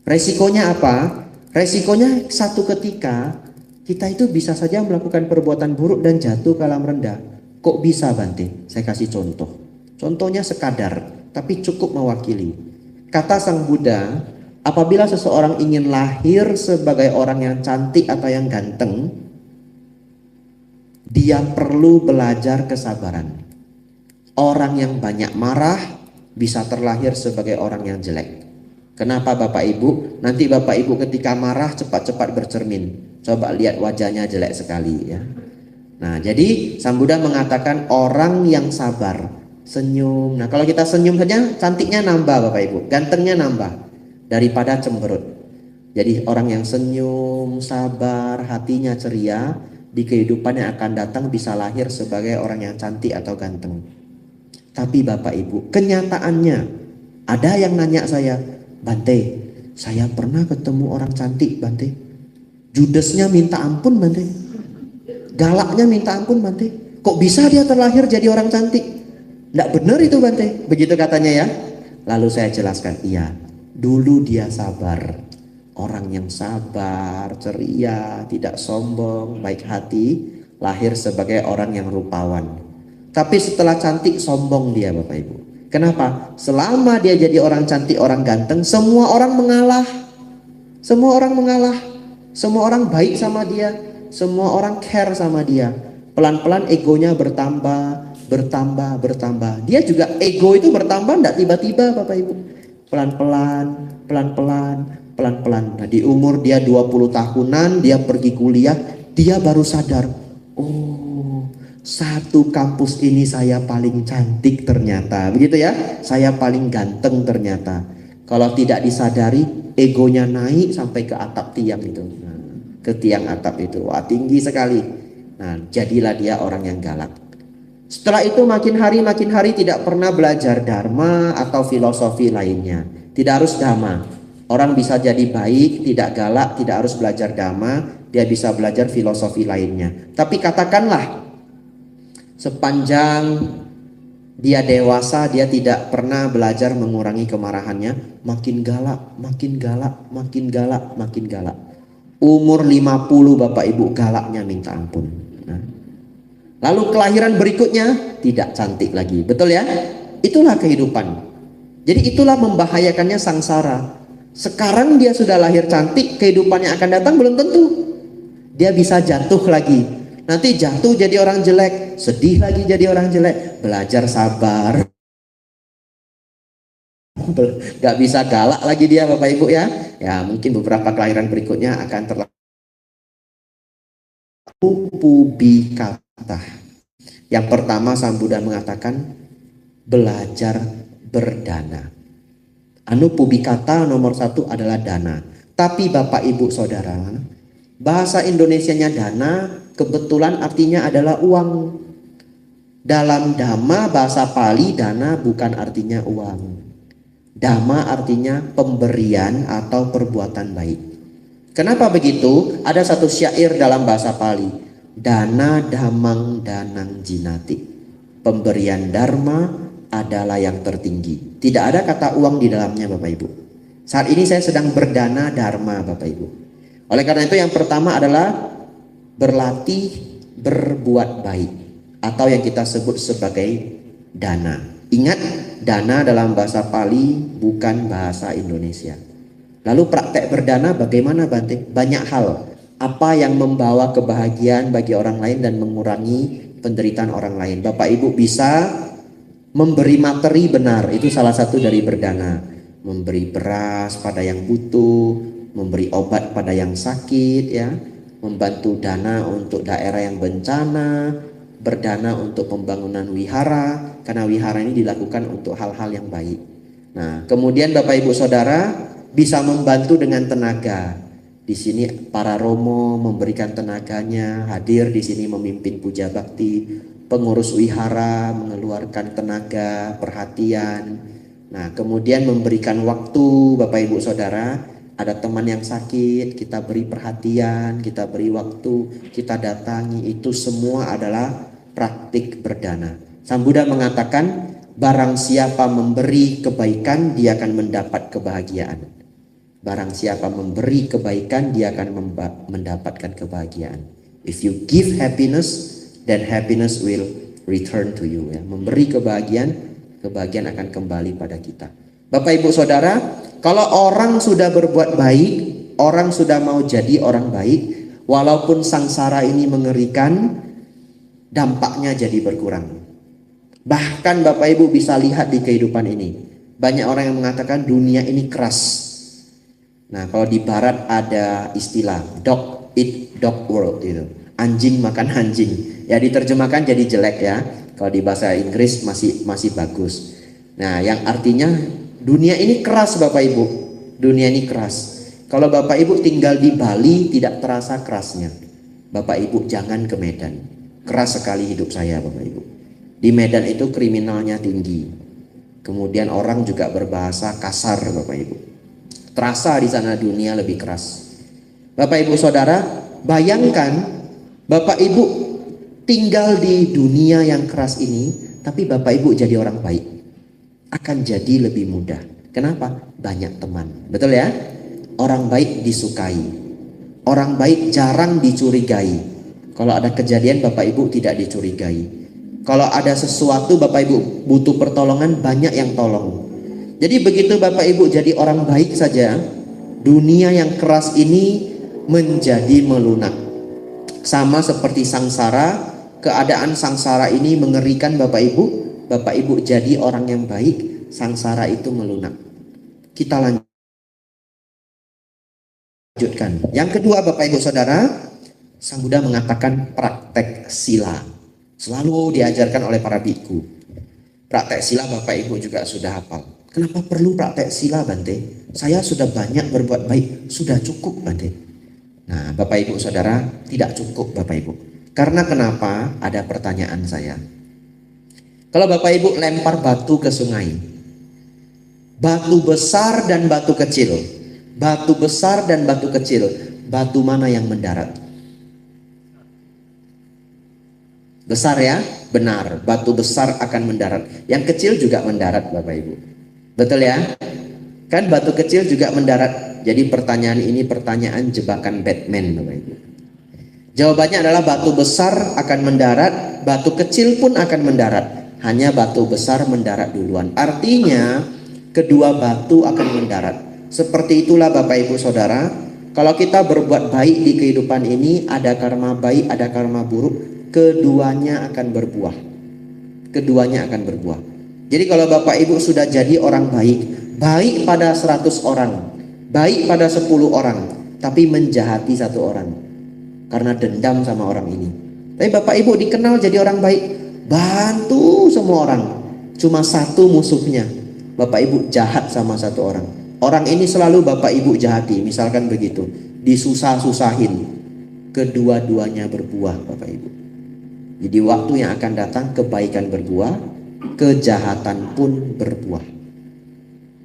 Resikonya apa? Resikonya satu ketika kita itu bisa saja melakukan perbuatan buruk dan jatuh ke alam rendah. Kok bisa Bante? Saya kasih contoh. Contohnya sekadar, tapi cukup mewakili. Kata Sang Buddha, apabila seseorang ingin lahir sebagai orang yang cantik atau yang ganteng, dia perlu belajar kesabaran. Orang yang banyak marah bisa terlahir sebagai orang yang jelek. Kenapa Bapak Ibu? Nanti Bapak Ibu ketika marah cepat-cepat bercermin. Coba lihat wajahnya jelek sekali ya. Nah, jadi Sang Buddha mengatakan orang yang sabar, senyum. Nah, kalau kita senyum saja cantiknya nambah Bapak Ibu, gantengnya nambah daripada cemberut. Jadi orang yang senyum, sabar, hatinya ceria, di kehidupan yang akan datang bisa lahir sebagai orang yang cantik atau ganteng. Tapi Bapak Ibu, kenyataannya ada yang nanya saya, Bante, saya pernah ketemu orang cantik Bante. Judesnya minta ampun Bante. Galaknya minta ampun Bante. Kok bisa dia terlahir jadi orang cantik? Tidak benar itu Bante. Begitu katanya ya. Lalu saya jelaskan, iya, dulu dia sabar. Orang yang sabar, ceria, tidak sombong, baik hati, lahir sebagai orang yang rupawan. Tapi setelah cantik sombong dia Bapak Ibu. Kenapa? Selama dia jadi orang cantik, orang ganteng, semua orang mengalah. Semua orang mengalah. Semua orang baik sama dia. Semua orang care sama dia. Pelan-pelan egonya bertambah, bertambah, bertambah. Dia juga ego itu bertambah enggak tiba-tiba Bapak Ibu. Pelan-pelan, pelan-pelan, pelan-pelan. Nah, di umur dia 20 tahunan, dia pergi kuliah, dia baru sadar, oh, satu kampus ini saya paling cantik ternyata. Begitu ya, saya paling ganteng ternyata. Kalau tidak disadari, egonya naik sampai ke atap tiang itu. Nah, ke tiang atap itu, wah tinggi sekali. Nah, jadilah dia orang yang galak. Setelah itu makin hari tidak pernah belajar dharma atau filosofi lainnya. Tidak harus dhamma. Orang bisa jadi baik, tidak galak, tidak harus belajar dhamma, dia bisa belajar filosofi lainnya. Tapi katakanlah sepanjang dia dewasa, dia tidak pernah belajar mengurangi kemarahannya, makin galak, makin galak, makin galak, makin galak. Umur 50 Bapak Ibu galaknya minta ampun. Nah, lalu kelahiran berikutnya tidak cantik lagi. Betul ya? Itulah kehidupan. Jadi itulah membahayakannya sangsara. Sekarang dia sudah lahir cantik, kehidupan yang akan datang belum tentu. Dia bisa jatuh lagi. Nanti jatuh jadi orang jelek, sedih lagi jadi orang jelek. Belajar sabar. Gak bisa galak lagi dia Bapak Ibu ya. Ya mungkin beberapa kelahiran berikutnya akan terlalu pubikata. Yang pertama Sang Buddha mengatakan belajar berdana. Anupubikata nomor 1 adalah dana. Tapi Bapak Ibu Saudara, bahasa Indonesianya dana kebetulan artinya adalah uang. Dalam Dhamma bahasa Pali dana bukan artinya uang. Dhamma artinya pemberian atau perbuatan baik. Kenapa begitu? Ada satu syair dalam bahasa Pali. Dana dhammang danang jinati. Pemberian dharma adalah yang tertinggi. Tidak ada kata uang di dalamnya Bapak Ibu. Saat ini saya sedang berdana dharma Bapak Ibu. Oleh karena itu yang pertama adalah berlatih berbuat baik. Atau yang kita sebut sebagai dana. Ingat, dana dalam bahasa Pali bukan bahasa Indonesia. Lalu praktek berdana bagaimana Bante? Banyak hal. Apa yang membawa kebahagiaan bagi orang lain dan mengurangi penderitaan orang lain. Bapak Ibu bisa memberi materi benar. Itu salah satu dari berdana. Memberi beras pada yang butuh. Memberi obat pada yang sakit ya. Membantu dana untuk daerah yang bencana. Berdana untuk pembangunan wihara. Karena wihara ini dilakukan untuk hal-hal yang baik. Nah kemudian Bapak Ibu Saudara bisa membantu dengan tenaga. Di sini para romo memberikan tenaganya, hadir di sini memimpin puja bakti, pengurus wihara mengeluarkan tenaga, perhatian. Nah, kemudian memberikan waktu, Bapak Ibu Saudara, ada teman yang sakit, kita beri perhatian, kita beri waktu, kita datangi, itu semua adalah praktik berdana. Sang Buddha mengatakan, barang siapa memberi kebaikan, dia akan mendapat kebahagiaan. Barang siapa memberi kebaikan, dia akan mendapatkan kebahagiaan. If you give happiness, then happiness will return to you. Ya. Memberi kebahagiaan, kebahagiaan akan kembali pada kita. Bapak Ibu Saudara, kalau orang sudah berbuat baik, orang sudah mau jadi orang baik, walaupun sangsara ini mengerikan, dampaknya jadi berkurang. Bahkan Bapak Ibu bisa lihat di kehidupan ini. Banyak orang yang mengatakan dunia ini keras. Nah, kalau di barat ada istilah dog eat dog world gitu. Anjing makan anjing. Ya diterjemahkan jadi jelek ya. Kalau di bahasa Inggris masih bagus. Nah, yang artinya dunia ini keras Bapak Ibu. Dunia ini keras. Kalau Bapak Ibu tinggal di Bali tidak terasa kerasnya. Bapak Ibu jangan ke Medan. Keras sekali hidup saya Bapak Ibu. Di Medan itu kriminalnya tinggi. Kemudian orang juga berbahasa kasar Bapak Ibu. Terasa di sana dunia lebih keras. Bapak Ibu Saudara, bayangkan Bapak Ibu tinggal di dunia yang keras ini, tapi Bapak Ibu jadi orang baik. Akan jadi lebih mudah. Kenapa? Banyak teman. Betul ya? Orang baik disukai. Orang baik jarang dicurigai. Kalau ada kejadian Bapak Ibu tidak dicurigai. Kalau ada sesuatu Bapak Ibu butuh pertolongan, banyak yang tolong. Jadi begitu Bapak Ibu jadi orang baik saja, dunia yang keras ini menjadi melunak. Sama seperti sangsara, keadaan sangsara ini mengerikan Bapak Ibu. Bapak Ibu jadi orang yang baik, sangsara itu melunak. Kita lanjutkan. Yang kedua Bapak Ibu Saudara, Sang Buddha mengatakan praktek sila. Selalu diajarkan oleh para biku. Praktek sila Bapak Ibu juga sudah hafal. Kenapa perlu praktek sila Bante? Saya sudah banyak berbuat baik, sudah cukup Bante. Nah Bapak Ibu Saudara, tidak cukup Bapak Ibu. Karena kenapa? Ada pertanyaan saya. Kalau Bapak Ibu lempar batu ke sungai, batu besar dan batu kecil, batu besar dan batu kecil, batu mana yang mendarat? Besar ya? Benar, batu besar akan mendarat. Yang kecil juga mendarat Bapak Ibu. Betul ya? Kan batu kecil juga mendarat. Jadi pertanyaan ini pertanyaan jebakan Batman Bapak Ibu. Jawabannya adalah batu besar akan mendarat, batu kecil pun akan mendarat. Hanya batu besar mendarat duluan. Artinya kedua batu akan mendarat. Seperti itulah Bapak Ibu Saudara, kalau kita berbuat baik di kehidupan ini, ada karma baik, ada karma buruk, keduanya akan berbuah. Keduanya akan berbuah. Jadi kalau Bapak Ibu sudah jadi orang baik, baik pada 100 orang, baik pada 10 orang, tapi menjahati satu orang karena dendam sama orang ini. Tapi Bapak Ibu dikenal jadi orang baik, bantu semua orang. Cuma satu musuhnya, Bapak Ibu jahat sama satu orang. Orang ini selalu Bapak Ibu jahati, misalkan begitu, disusah-susahin. Kedua-duanya berbuah Bapak Ibu. Jadi waktu yang akan datang kebaikan berbuah, kejahatan pun berbuah.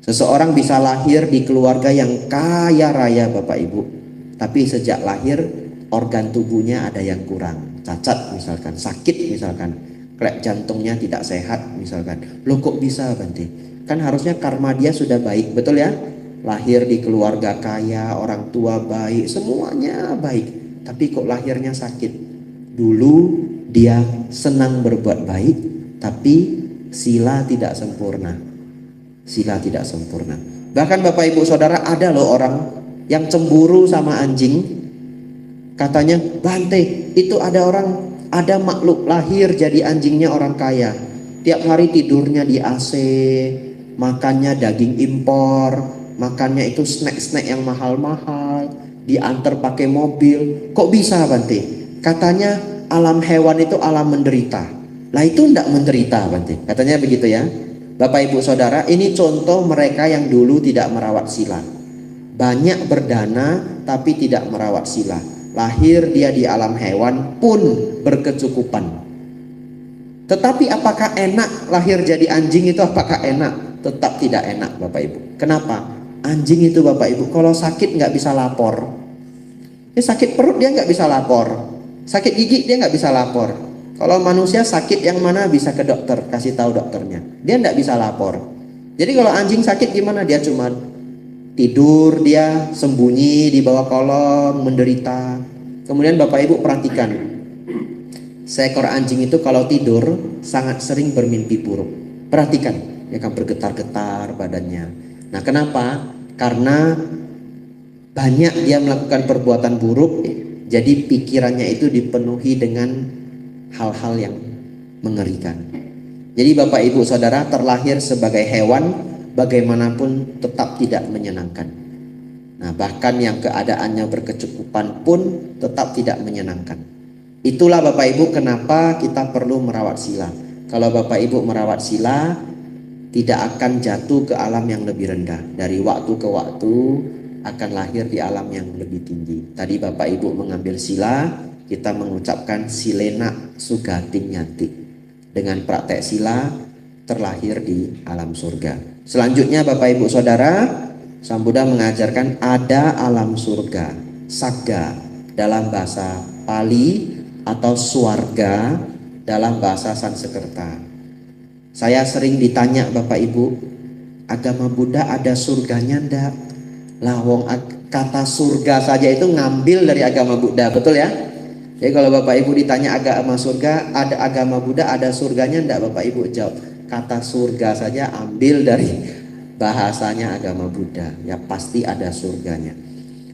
Seseorang bisa lahir di keluarga yang kaya raya Bapak Ibu, tapi sejak lahir organ tubuhnya ada yang kurang, cacat misalkan, sakit misalkan, klep jantungnya tidak sehat misalkan. Loh kok bisa Bante? Kan harusnya karma dia sudah baik, betul ya? Lahir di keluarga kaya, orang tua baik, semuanya baik, tapi kok lahirnya sakit. Dulu dia senang berbuat baik, tapi sila tidak sempurna. Sila tidak sempurna. Bahkan Bapak Ibu Saudara, ada loh orang yang cemburu sama anjing. Katanya, Bante, itu ada makhluk lahir jadi anjingnya orang kaya. Tiap hari tidurnya di AC, makannya daging impor, makannya itu snack-snack yang mahal-mahal, diantar pakai mobil. Kok bisa Bante? Katanya alam hewan itu alam menderita. Lah itu enggak menderita Bante. Katanya begitu ya. Bapak Ibu Saudara, ini contoh mereka yang dulu tidak merawat sila. Banyak berdana tapi tidak merawat sila. Lahir dia di alam hewan pun berkecukupan. Tetapi apakah enak lahir jadi anjing itu, apakah enak? Tetap tidak enak Bapak Ibu. Kenapa? Anjing itu Bapak Ibu kalau sakit nggak bisa lapor. Sakit perut dia nggak bisa lapor. Sakit gigi dia nggak bisa lapor. Kalau manusia sakit yang mana bisa ke dokter, kasih tahu dokternya. Dia nggak bisa lapor. Jadi kalau anjing sakit gimana? Dia cuma tidur, dia sembunyi di bawah kolong, menderita. Kemudian Bapak Ibu perhatikan, seekor anjing itu kalau tidur sangat sering bermimpi buruk. Perhatikan, dia akan bergetar-getar badannya. Nah kenapa? Karena banyak dia melakukan perbuatan buruk, jadi pikirannya itu dipenuhi dengan hal-hal yang mengerikan. Jadi Bapak Ibu Saudara, terlahir sebagai hewan bagaimanapun tetap tidak menyenangkan. Nah, bahkan yang keadaannya berkecukupan pun tetap tidak menyenangkan. Itulah Bapak Ibu kenapa kita perlu merawat sila. Kalau Bapak Ibu merawat sila, tidak akan jatuh ke alam yang lebih rendah. Dari waktu ke waktu akan lahir di alam yang lebih tinggi. Tadi Bapak Ibu mengambil sila, kita mengucapkan silena sugating nyati. Dengan praktek sila terlahir di alam surga. Selanjutnya Bapak Ibu Saudara, Sang Buddha mengajarkan ada alam surga, sagga dalam bahasa Pali atau swarga dalam bahasa Sanskerta. Saya sering ditanya Bapak Ibu, agama Buddha ada surganya ndak? Lah wong kata surga saja itu ngambil dari agama Buddha, betul ya? Jadi kalau Bapak Ibu ditanya agama surga, ada agama Buddha ada surganya ndak? Bapak Ibu jawab, kata surga saja ambil dari bahasanya agama Buddha. Ya pasti ada surganya.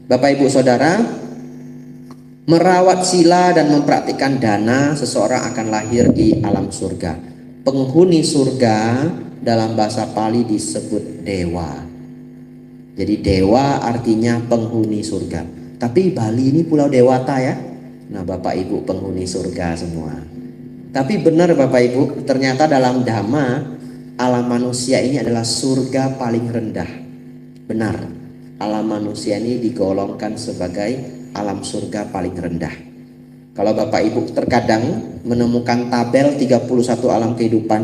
Bapak Ibu Saudara, merawat sila dan mempraktikkan dana, seseorang akan lahir di alam surga. Penghuni surga dalam bahasa Pali disebut dewa. Jadi dewa artinya penghuni surga. Tapi Bali ini pulau dewata ya. Nah Bapak Ibu penghuni surga semua. Tapi benar Bapak Ibu, ternyata dalam Dhamma alam manusia ini adalah surga paling rendah. Benar, alam manusia ini digolongkan sebagai alam surga paling rendah. Kalau Bapak Ibu terkadang menemukan tabel 31 alam kehidupan,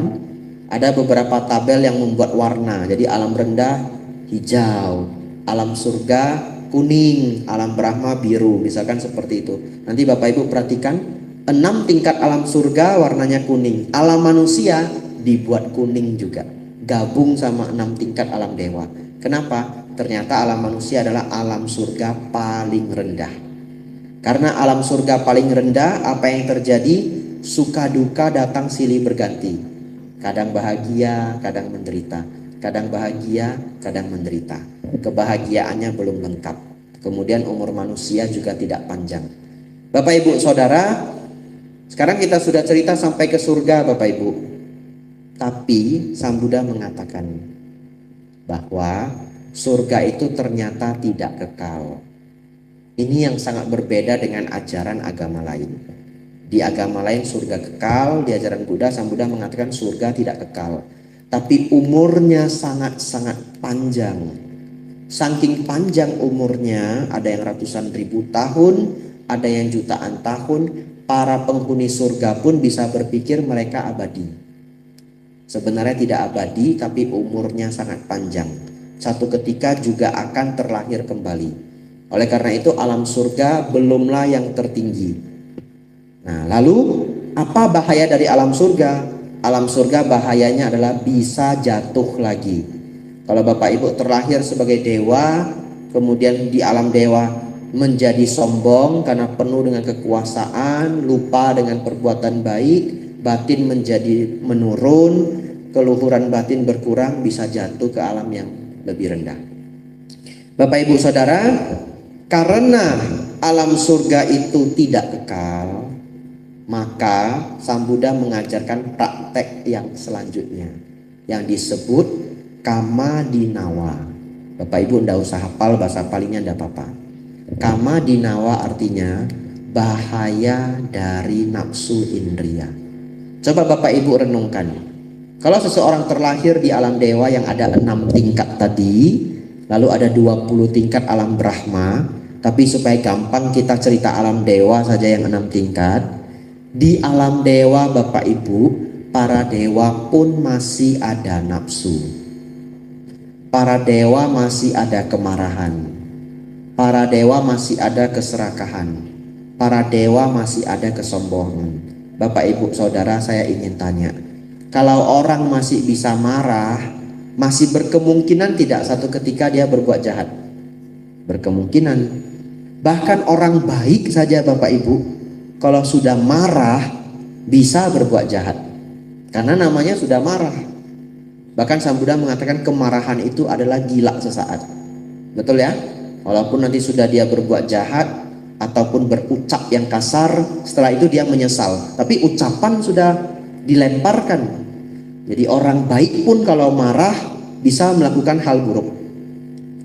ada beberapa tabel yang membuat warna. Jadi alam rendah hijau, alam surga kuning, alam Brahma biru, misalkan seperti itu. Nanti Bapak Ibu perhatikan 6 tingkat alam surga warnanya kuning. Alam manusia dibuat kuning juga, gabung sama 6 tingkat alam dewa. Kenapa? Ternyata alam manusia adalah alam surga paling rendah. Karena alam surga paling rendah, apa yang terjadi? Suka duka datang silih berganti. Kadang bahagia, kadang menderita. Kadang bahagia, kadang menderita. Kebahagiaannya belum lengkap. Kemudian umur manusia juga tidak panjang. Bapak Ibu Saudara, sekarang kita sudah cerita sampai ke surga Bapak Ibu. Tapi Sang Buddha mengatakan bahwa surga itu ternyata tidak kekal. Ini yang sangat berbeda dengan ajaran agama lain. Di agama lain surga kekal, di ajaran Buddha Sang Buddha mengatakan surga tidak kekal. Tapi umurnya sangat-sangat panjang. Saking panjang umurnya, ada yang ratusan ribu tahun, ada yang jutaan tahun. Para penghuni surga pun bisa berpikir mereka abadi. Sebenarnya tidak abadi, tapi umurnya sangat panjang. Satu ketika juga akan terlahir kembali. Oleh karena itu alam surga belumlah yang tertinggi. Nah lalu apa bahaya dari alam surga? Alam surga bahayanya adalah bisa jatuh lagi. Kalau Bapak Ibu terlahir sebagai dewa, kemudian di alam dewa menjadi sombong karena penuh dengan kekuasaan, lupa dengan perbuatan baik, batin menjadi menurun, keluhuran batin berkurang, bisa jatuh ke alam yang lebih rendah. Bapak Ibu Saudara, karena alam surga itu tidak kekal, maka Sang Buddha mengajarkan praktek yang selanjutnya yang disebut kama dinawa. Bapak Ibu tidak usah hafal bahasa Palinya, tidak apa-apa. Kama dinawa artinya bahaya dari nafsu indria. Coba Bapak Ibu renungkan. Kalau seseorang terlahir di alam dewa yang ada 6 tingkat tadi, lalu ada 20 tingkat alam Brahma. Tapi supaya gampang kita cerita alam dewa saja yang 6 tingkat. Di alam dewa Bapak Ibu, para dewa pun masih ada nafsu. Para dewa masih ada kemarahan. Para dewa masih ada keserakahan. Para dewa masih ada kesombongan. Bapak Ibu Saudara, saya ingin tanya, kalau orang masih bisa marah, masih berkemungkinan tidak satu ketika dia berbuat jahat? Berkemungkinan. Bahkan orang baik saja Bapak Ibu, kalau sudah marah bisa berbuat jahat. Karena namanya sudah marah. Bahkan Sang Buddha mengatakan kemarahan itu adalah gila sesaat. Betul ya? Walaupun nanti sudah dia berbuat jahat ataupun berucap yang kasar, setelah itu dia menyesal. Tapi ucapan sudah dilemparkan. Jadi orang baik pun kalau marah bisa melakukan hal buruk.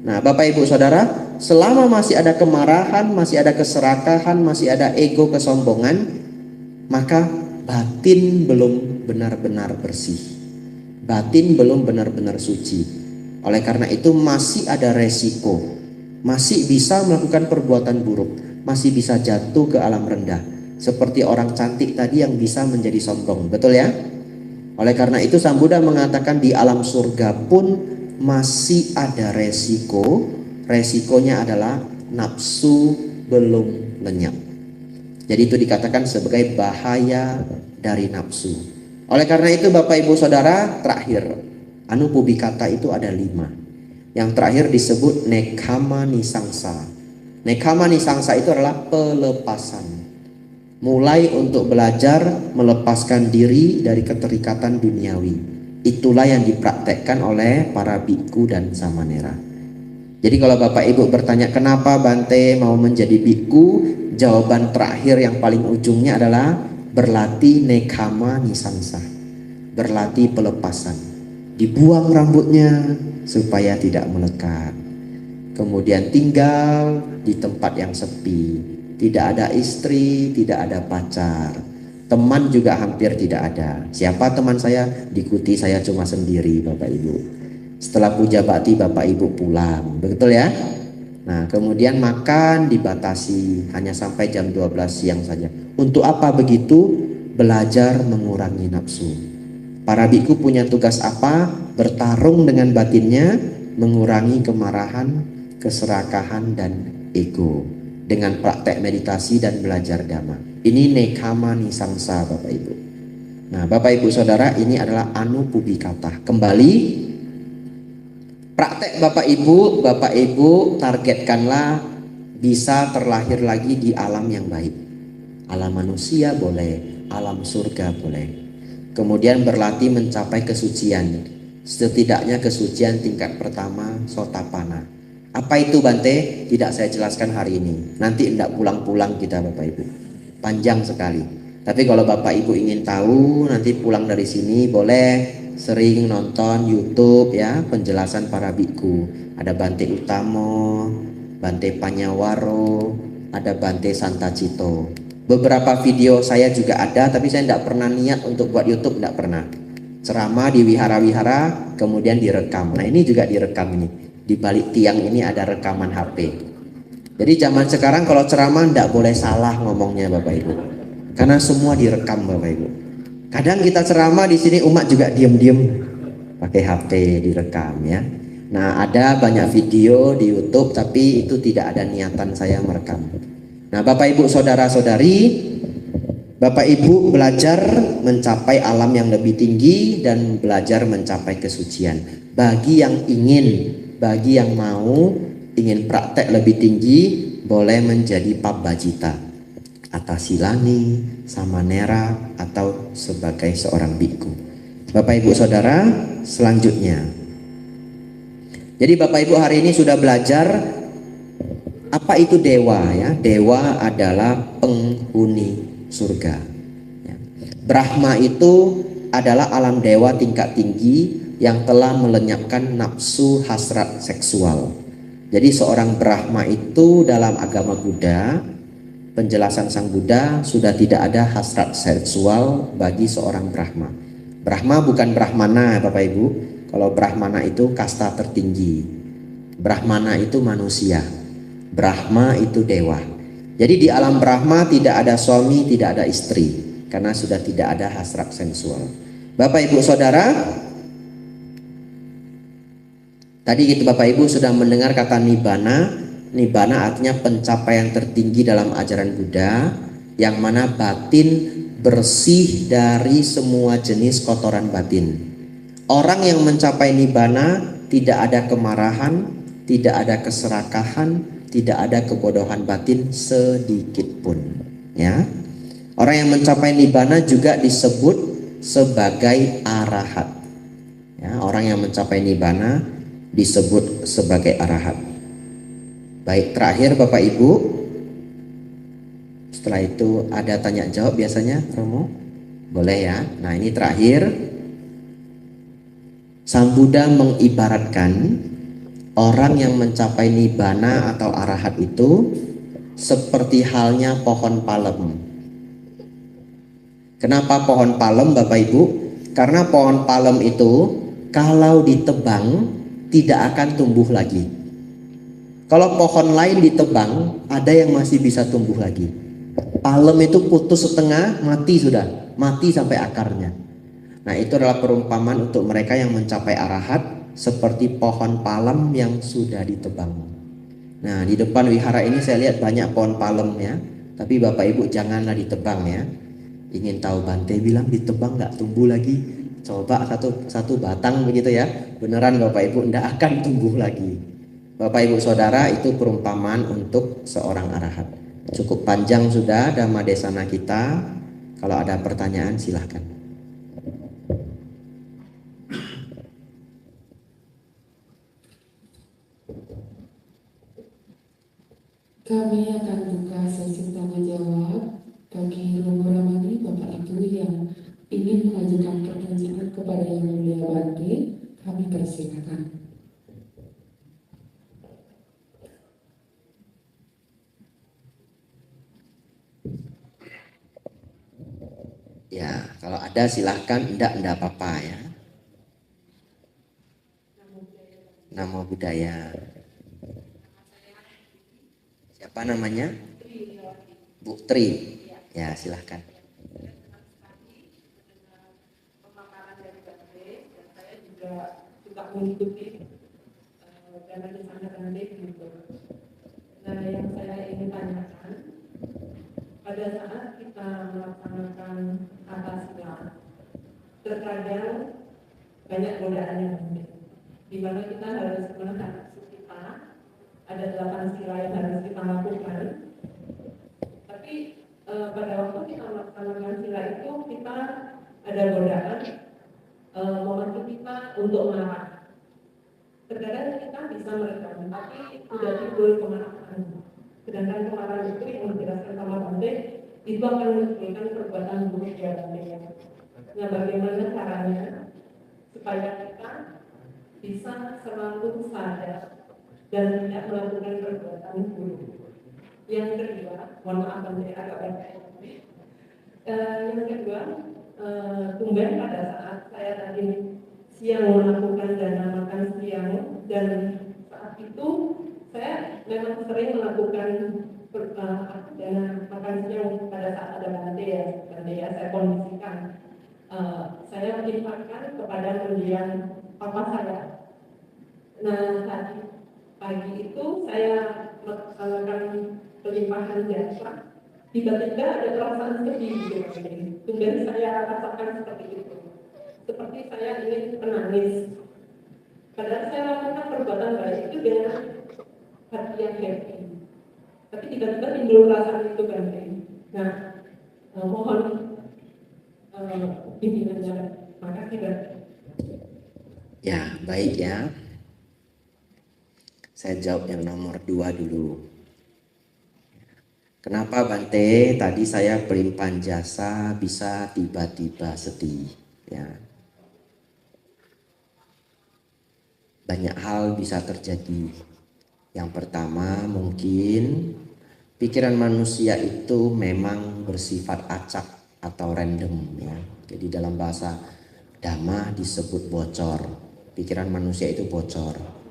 Nah, Bapak Ibu Saudara, selama masih ada kemarahan, masih ada keserakahan, masih ada ego, kesombongan, maka batin belum benar-benar bersih. Batin belum benar-benar suci. Oleh karena itu masih ada resiko. Masih bisa melakukan perbuatan buruk, masih bisa jatuh ke alam rendah. Seperti orang cantik tadi yang bisa menjadi sombong, betul ya? Oleh karena itu Sang Buddha mengatakan di alam surga pun masih ada resiko. Resikonya adalah nafsu belum lenyap. Jadi itu dikatakan sebagai bahaya dari nafsu. Oleh karena itu Bapak Ibu Saudara, terakhir Anupubikata itu ada 5. Yang terakhir disebut Nekkhamma Nisangsa. Nekkhamma Nisangsa itu adalah pelepasan. Mulai untuk belajar melepaskan diri dari keterikatan duniawi. Itulah yang dipraktekkan oleh para biku dan samanera. Jadi kalau Bapak Ibu bertanya kenapa Bante mau menjadi biku, jawaban terakhir yang paling ujungnya adalah berlatih Nekkhamma Nisangsa. Berlatih pelepasan. Dibuang rambutnya supaya tidak melekat. Kemudian tinggal di tempat yang sepi. Tidak ada istri, tidak ada pacar. Teman juga hampir tidak ada. Siapa teman saya? Diikuti saya cuma sendiri Bapak Ibu. Setelah puja bakti Bapak Ibu pulang. Betul ya? Nah kemudian makan dibatasi. Hanya sampai jam 12 siang saja. Untuk apa begitu? Belajar mengurangi nafsu. Para biku punya tugas apa? Bertarung dengan batinnya. Mengurangi kemarahan, keserakahan dan ego. Dengan praktek meditasi dan belajar dhamma. Ini Nekkhamma Nisangsa Bapak Ibu. Nah Bapak Ibu Saudara, ini adalah Anupubikata. Kembali praktek Bapak Ibu targetkanlah bisa terlahir lagi di alam yang baik. Alam manusia boleh, alam surga boleh. Kemudian berlatih mencapai kesucian. Setidaknya kesucian tingkat pertama Sotapanna. Apa itu Bante? Tidak saya jelaskan hari ini. Nanti tidak pulang-pulang kita Bapak Ibu. Panjang sekali. Tapi kalau Bapak Ibu ingin tahu, nanti pulang dari sini boleh sering nonton YouTube ya, penjelasan para biku. Ada Bante Utamo, Bante Panyawaro, ada Bante Santacito. Beberapa video saya juga ada, tapi saya tidak pernah niat untuk buat YouTube, tidak pernah. Ceramah di wihara-wihara, kemudian direkam. Nah ini juga direkam ini. Di balik tiang ini ada rekaman HP. Jadi zaman sekarang kalau ceramah tidak boleh salah ngomongnya Bapak Ibu. Karena semua direkam Bapak Ibu. Kadang kita ceramah di sini umat juga diam-diam pakai HP direkam ya. Nah ada banyak video di YouTube tapi itu tidak ada niatan saya merekam. Nah Bapak Ibu Saudara-saudari, Bapak Ibu belajar mencapai alam yang lebih tinggi dan belajar mencapai kesucian. Bagi yang ingin, bagi yang mau ingin praktek lebih tinggi, boleh menjadi Pabbajita, Atasilani, Samanera, atau sebagai seorang biku. Bapak Ibu Saudara, selanjutnya. Jadi Bapak Ibu hari ini sudah belajar apa itu dewa ya. Dewa adalah penghuni surga. Brahma itu adalah alam dewa tingkat tinggi yang telah melenyapkan nafsu hasrat seksual. Jadi seorang Brahma itu dalam agama Buddha, penjelasan Sang Buddha sudah tidak ada hasrat seksual bagi seorang Brahma. Brahma bukan Brahmana Bapak Ibu. Kalau Brahmana itu kasta tertinggi. Brahmana itu manusia. Brahma itu dewa. Jadi di alam Brahma tidak ada suami, tidak ada istri. Karena sudah tidak ada hasrat sensual. Bapak Ibu Saudara, tadi gitu Bapak Ibu sudah mendengar kata Nibbana. Nibbana artinya pencapaian tertinggi dalam ajaran Buddha, yang mana batin bersih dari semua jenis kotoran batin. Orang yang mencapai Nibbana tidak ada kemarahan, tidak ada keserakahan, tidak ada kebodohan batin sedikit pun. Ya, orang yang mencapai Nibbana juga disebut sebagai arahat. Ya, orang yang mencapai Nibbana disebut sebagai arahat. Baik, terakhir Bapak Ibu. Setelah itu ada tanya jawab biasanya, Romo? Boleh ya. Nah ini terakhir. Sang Buddha mengibaratkan orang yang mencapai nibbana atau arahat itu seperti halnya pohon palem. Kenapa pohon palem, Bapak Ibu? Karena pohon palem itu kalau ditebang tidak akan tumbuh lagi. Kalau pohon lain ditebang, ada yang masih bisa tumbuh lagi. Palem itu putus setengah, mati sudah, mati sampai akarnya. Nah, itu adalah perumpamaan untuk mereka yang mencapai arahat seperti pohon palem yang sudah ditebang. Nah, di depan wihara ini saya lihat banyak pohon palem ya, tapi Bapak Ibu janganlah ditebang ya. Ingin tahu Bante bilang ditebang nggak tumbuh lagi? Coba satu batang begitu ya, beneran Bapak Ibu nggak akan tumbuh lagi. Bapak Ibu Saudara, itu perumpamaan untuk seorang arahat. Cukup panjang sudah Dhamma Desana kita. Kalau ada pertanyaan silahkan. Kami akan buka sesi tanya jawab bagi Romo Ramani, Bapak Ibu yang ingin mengajukan pertanyaan kepada Yang Mulia Bante, kami persilakan. Ya, kalau ada silahkan, enggak apa-apa ya. Namo Buddhaya. Siapa namanya? Bu Tri. Ya, silahkan. Juga mengikuti Dhamma Desana Bante gitu. Nah, yang saya ingin tanyakan, pada saat kita melaksanakan atas sila, terkadang banyak godaan yang muncul, di mana kita harus menahan nafsu kita. Ada 8 sila yang harus kita lakukan. Tapi pada waktu kita melaksanakan sila itu kita ada godaan momentum kita untuk marah. Terkadang kita bisa meredam, tapi sudah timbul kemarahan. Sedangkan kemarahan itu yang dijelaskan sama Bante, itu akan menimbulkan perbuatan buruk ya Bante ya. Nah, bagaimana caranya supaya kita bisa selalu sadar dan tidak melakukan perbuatan buruk. Yang kedua, mohon maaf Bante agak banyak. Yang kedua, tumben pada saat saya tadi siang melakukan dana makan siang, dan saat itu saya memang sering melakukan dana makan siang pada saat ada Bante ya, saya kondisikan. Saya menginfakkan kepada pendiam papa saya. Nah, tadi pagi itu saya melakukan pelimpahan jasa. Tiba-tiba ada perasaan sedih gitu. Tumben saya rasakan seperti itu. Seperti saya ingin menangis. Padahal saya lakukan perbuatan baik itu dengan hati yang happy. Tapi tiba-tiba timbul perasaan itu Bante. Nah, mohon bimbingannya. Makasih Bante. Ya, baik ya. Saya jawab yang nomor 2 dulu. Kenapa Bante tadi saya pelimpahan jasa bisa tiba-tiba sedih ya. Banyak hal bisa terjadi. Yang pertama mungkin pikiran manusia itu memang bersifat acak atau random ya. Jadi dalam bahasa Dhamma disebut bocor. Pikiran manusia itu bocor.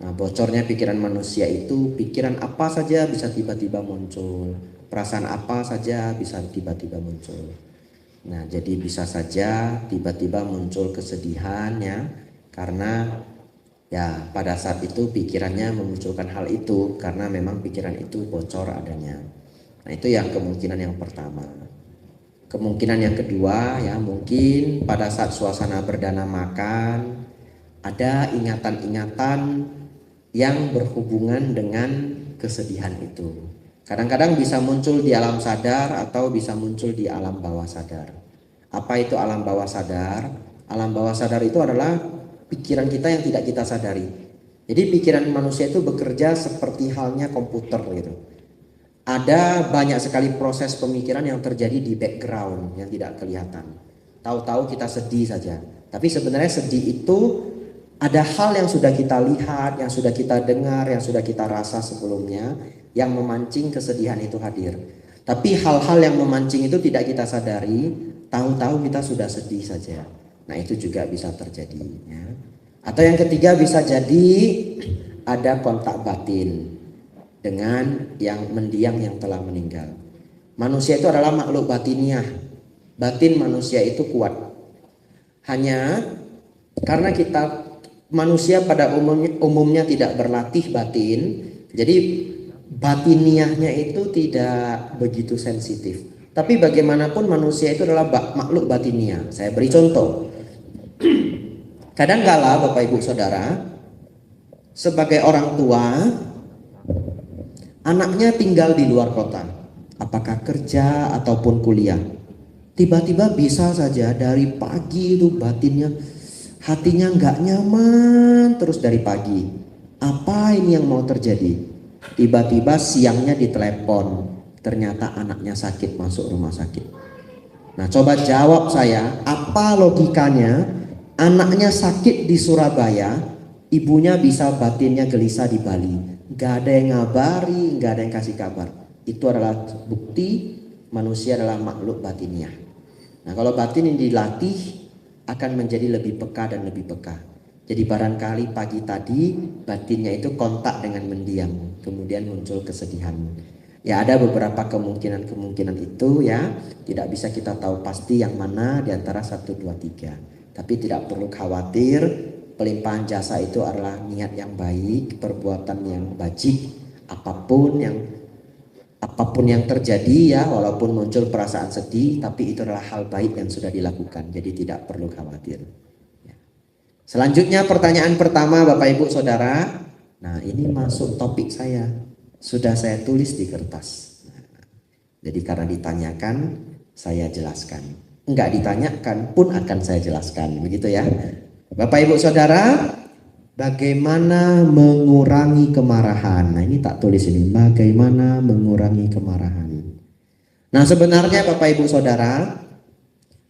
Nah, bocornya pikiran manusia itu, pikiran apa saja bisa tiba-tiba muncul, perasaan apa saja bisa tiba-tiba muncul. Nah, jadi bisa saja tiba-tiba muncul kesedihan ya, karena ya pada saat itu pikirannya memunculkan hal itu karena memang pikiran itu bocor adanya. Nah, itu yang kemungkinan yang pertama. Kemungkinan yang kedua ya, mungkin pada saat suasana berdana makan ada ingatan-ingatan yang berhubungan dengan kesedihan itu. Kadang-kadang bisa muncul di alam sadar atau bisa muncul di alam bawah sadar. Apa itu alam bawah sadar? Alam bawah sadar itu adalah pikiran kita yang tidak kita sadari. Jadi pikiran manusia itu bekerja seperti halnya komputer gitu. Ada banyak sekali proses pemikiran yang terjadi di background yang tidak kelihatan. Tahu-tahu kita sedih saja. Tapi sebenarnya sedih itu Ada hal yang sudah kita lihat, yang sudah kita dengar, yang sudah kita rasa sebelumnya, yang memancing kesedihan itu hadir. Tapi hal-hal yang memancing itu tidak kita sadari, tahu-tahu kita sudah sedih saja. Nah itu juga bisa terjadi. Ya. Atau yang ketiga bisa jadi ada kontak batin dengan yang mendiang yang telah meninggal. Manusia itu adalah makhluk batiniah. Batin manusia itu kuat. Hanya karena kita manusia pada umumnya tidak berlatih batin, jadi batiniahnya itu tidak begitu sensitif. Tapi bagaimanapun manusia itu adalah makhluk batiniah. Saya beri contoh. Kadangkala Bapak Ibu Saudara, sebagai orang tua, anaknya tinggal di luar kota, apakah kerja ataupun kuliah. Tiba-tiba bisa saja dari pagi itu batinnya, hatinya nggak nyaman terus dari pagi. Apa ini yang mau terjadi? Tiba-tiba siangnya ditelepon, ternyata anaknya sakit masuk rumah sakit. Nah coba jawab saya, apa logikanya anaknya sakit di Surabaya, ibunya bisa batinnya gelisah di Bali? Gak ada yang ngabari, gak ada yang kasih kabar. Itu adalah bukti manusia adalah makhluk batiniah. Nah kalau batin yang dilatih akan menjadi lebih peka dan lebih peka. Jadi barangkali pagi tadi batinnya itu kontak dengan mendiang, kemudian muncul kesedihan. Ya ada beberapa kemungkinan itu ya, tidak bisa kita tahu pasti yang mana di antara 1, 2, 3. Tapi tidak perlu khawatir, pelimpahan jasa itu adalah niat yang baik, perbuatan yang bajik, apapun yang terjadi ya, walaupun muncul perasaan sedih, tapi itu adalah hal baik yang sudah dilakukan, jadi tidak perlu khawatir. Selanjutnya pertanyaan pertama Bapak Ibu Saudara. Nah ini masuk topik saya, sudah saya tulis di kertas. Jadi karena ditanyakan saya jelaskan, enggak ditanyakan pun akan saya jelaskan, begitu ya. Bapak Ibu Saudara, bagaimana mengurangi kemarahan? Nah ini tak tulis ini, bagaimana mengurangi kemarahan. Nah sebenarnya Bapak Ibu Saudara,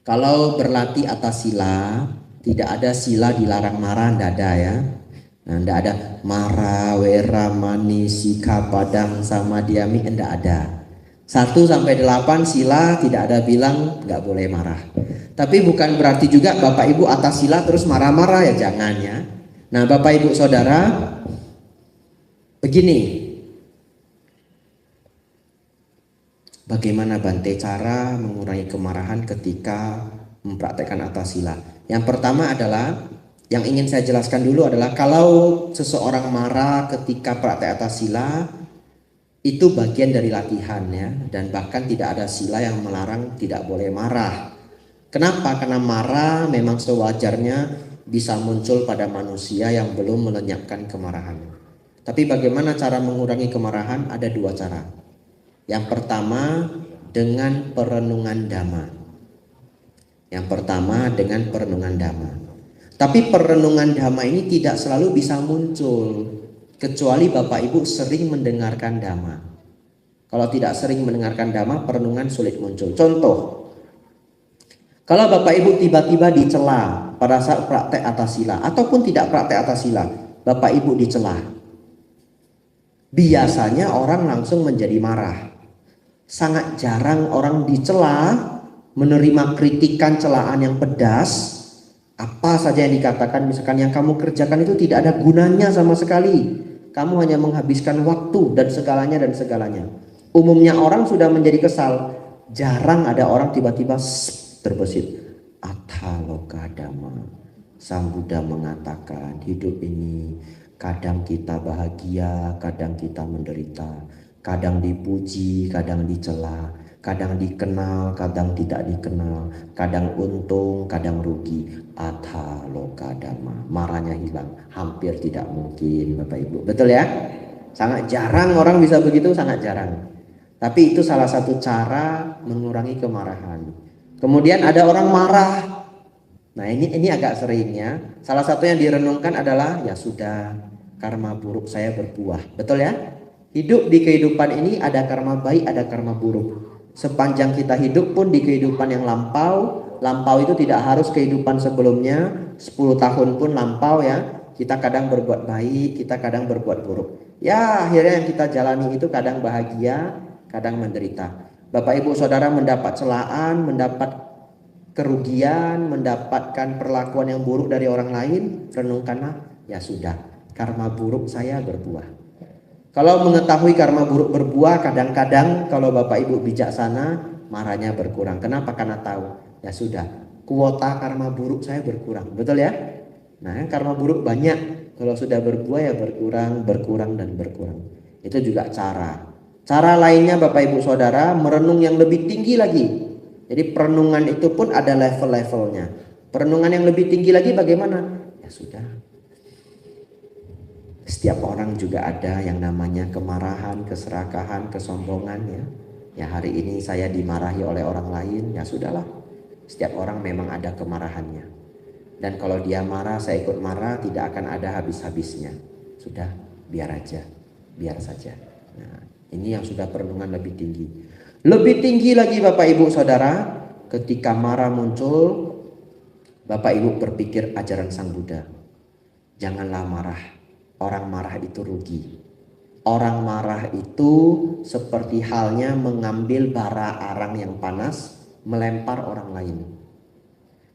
kalau berlatih atas sila, tidak ada sila dilarang marah, tidak ada ya. Nah tidak ada marah, wera, mani, sika, padang, sama diami, tidak ada. 1-8 sila tidak ada bilang nggak boleh marah. Tapi bukan berarti juga Bapak Ibu atas sila terus marah-marah ya, jangan ya. Nah Bapak Ibu Saudara, begini. Bagaimana Bante cara mengurangi kemarahan ketika mempraktekkan atas sila? Yang pertama adalah, yang ingin saya jelaskan dulu adalah kalau seseorang marah ketika praktek atas sila, itu bagian dari latihan ya, dan bahkan tidak ada sila yang melarang tidak boleh marah. Kenapa? Karena marah memang sewajarnya bisa muncul pada manusia yang belum melenyapkan kemarahan. Tapi bagaimana cara mengurangi kemarahan? Ada 2 cara. Yang pertama dengan perenungan dhamma. Tapi perenungan dhamma ini tidak selalu bisa muncul, kecuali Bapak Ibu sering mendengarkan dhamma. Kalau tidak sering mendengarkan dhamma, perenungan sulit muncul. Contoh, kalau Bapak Ibu tiba-tiba dicela pada saat praktek atas sila, ataupun tidak praktek atas sila, Bapak Ibu dicela, biasanya orang langsung menjadi marah. Sangat jarang orang dicela, menerima kritikan celaan yang pedas. Apa saja yang dikatakan, misalkan yang kamu kerjakan itu tidak ada gunanya sama sekali, kamu hanya menghabiskan waktu dan segalanya. Umumnya orang sudah menjadi kesal. Jarang ada orang tiba-tiba terbesit. Ataloka dhamma. Sang Buddha mengatakan hidup ini kadang kita bahagia, kadang kita menderita, kadang dipuji, kadang dicela, kadang dikenal, kadang tidak dikenal, kadang untung, kadang rugi. Ataloka dhamma. Marahnya hilang, hampir tidak mungkin Bapak Ibu. Betul ya? Sangat jarang orang bisa begitu, sangat jarang. Tapi itu salah satu cara mengurangi kemarahan. Kemudian ada orang marah. Nah ini agak sering ya. Salah satu yang direnungkan adalah ya sudah, karma buruk saya berbuah. Betul ya? Hidup di kehidupan ini ada karma baik, ada karma buruk. Sepanjang kita hidup pun di kehidupan yang lampau itu tidak harus kehidupan sebelumnya, 10 tahun pun lampau ya. Kita kadang berbuat baik, kita kadang berbuat buruk. Ya, akhirnya yang kita jalani itu kadang bahagia, kadang menderita. Bapak Ibu Saudara mendapat celaan, mendapat kerugian, mendapatkan perlakuan yang buruk dari orang lain, renungkanlah, ya sudah, karma buruk saya berbuah. Kalau mengetahui karma buruk berbuah, kadang-kadang kalau Bapak Ibu bijaksana, marahnya berkurang. Kenapa? Karena tahu, ya sudah, kuota karma buruk saya berkurang. Betul ya? Nah, karma buruk banyak. Kalau sudah berbuah ya berkurang, berkurang, dan berkurang. Itu juga cara. Cara lainnya Bapak Ibu Saudara, merenung yang lebih tinggi lagi. Jadi perenungan itu pun ada level-levelnya. Perenungan yang lebih tinggi lagi bagaimana? Ya sudah. Setiap orang juga ada yang namanya kemarahan, keserakahan, kesombongan ya. Ya hari ini saya dimarahi oleh orang lain, ya sudahlah. Setiap orang memang ada kemarahannya. Dan kalau dia marah, saya ikut marah, tidak akan ada habis-habisnya. Sudah, biar aja, biar saja. Nah, ini yang sudah perenungan lebih tinggi. Lebih tinggi lagi Bapak Ibu Saudara, ketika marah muncul, Bapak Ibu berpikir ajaran Sang Buddha. Janganlah marah, orang marah itu rugi. Orang marah itu seperti halnya mengambil bara arang yang panas, melempar orang lain.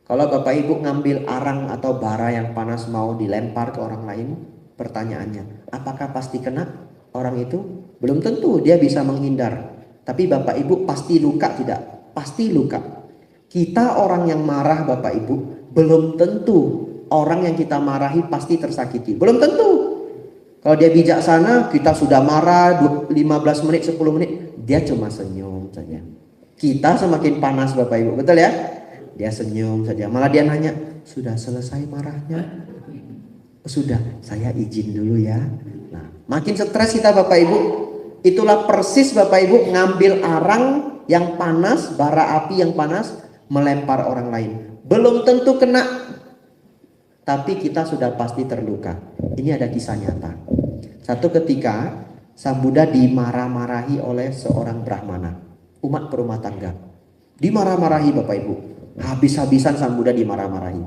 Kalau Bapak Ibu ngambil arang atau bara yang panas mau dilempar ke orang lain, pertanyaannya, apakah pasti kena orang itu? Belum tentu, dia bisa menghindar. Tapi Bapak Ibu pasti luka tidak? Pasti luka. Kita orang yang marah Bapak Ibu, belum tentu orang yang kita marahi pasti tersakiti. Belum tentu. Kalau dia bijaksana, kita sudah marah 15 menit, 10 menit, dia cuma senyum saja. Kita semakin panas Bapak Ibu, betul ya? Dia senyum saja. Malah dia nanya, sudah selesai marahnya? Sudah, saya izin dulu ya. Nah, makin stres kita Bapak Ibu. Itulah persis Bapak Ibu ngambil arang yang panas, bara api yang panas, melempar orang lain. Belum tentu kena, tapi kita sudah pasti terluka. Ini ada kisah nyata. Satu ketika Sang Buddha dimarah-marahi oleh seorang Brahmana, umat berumah tangga. Dimarah-marahi Bapak Ibu. Habis-habisan Sang Buddha dimarah-marahi.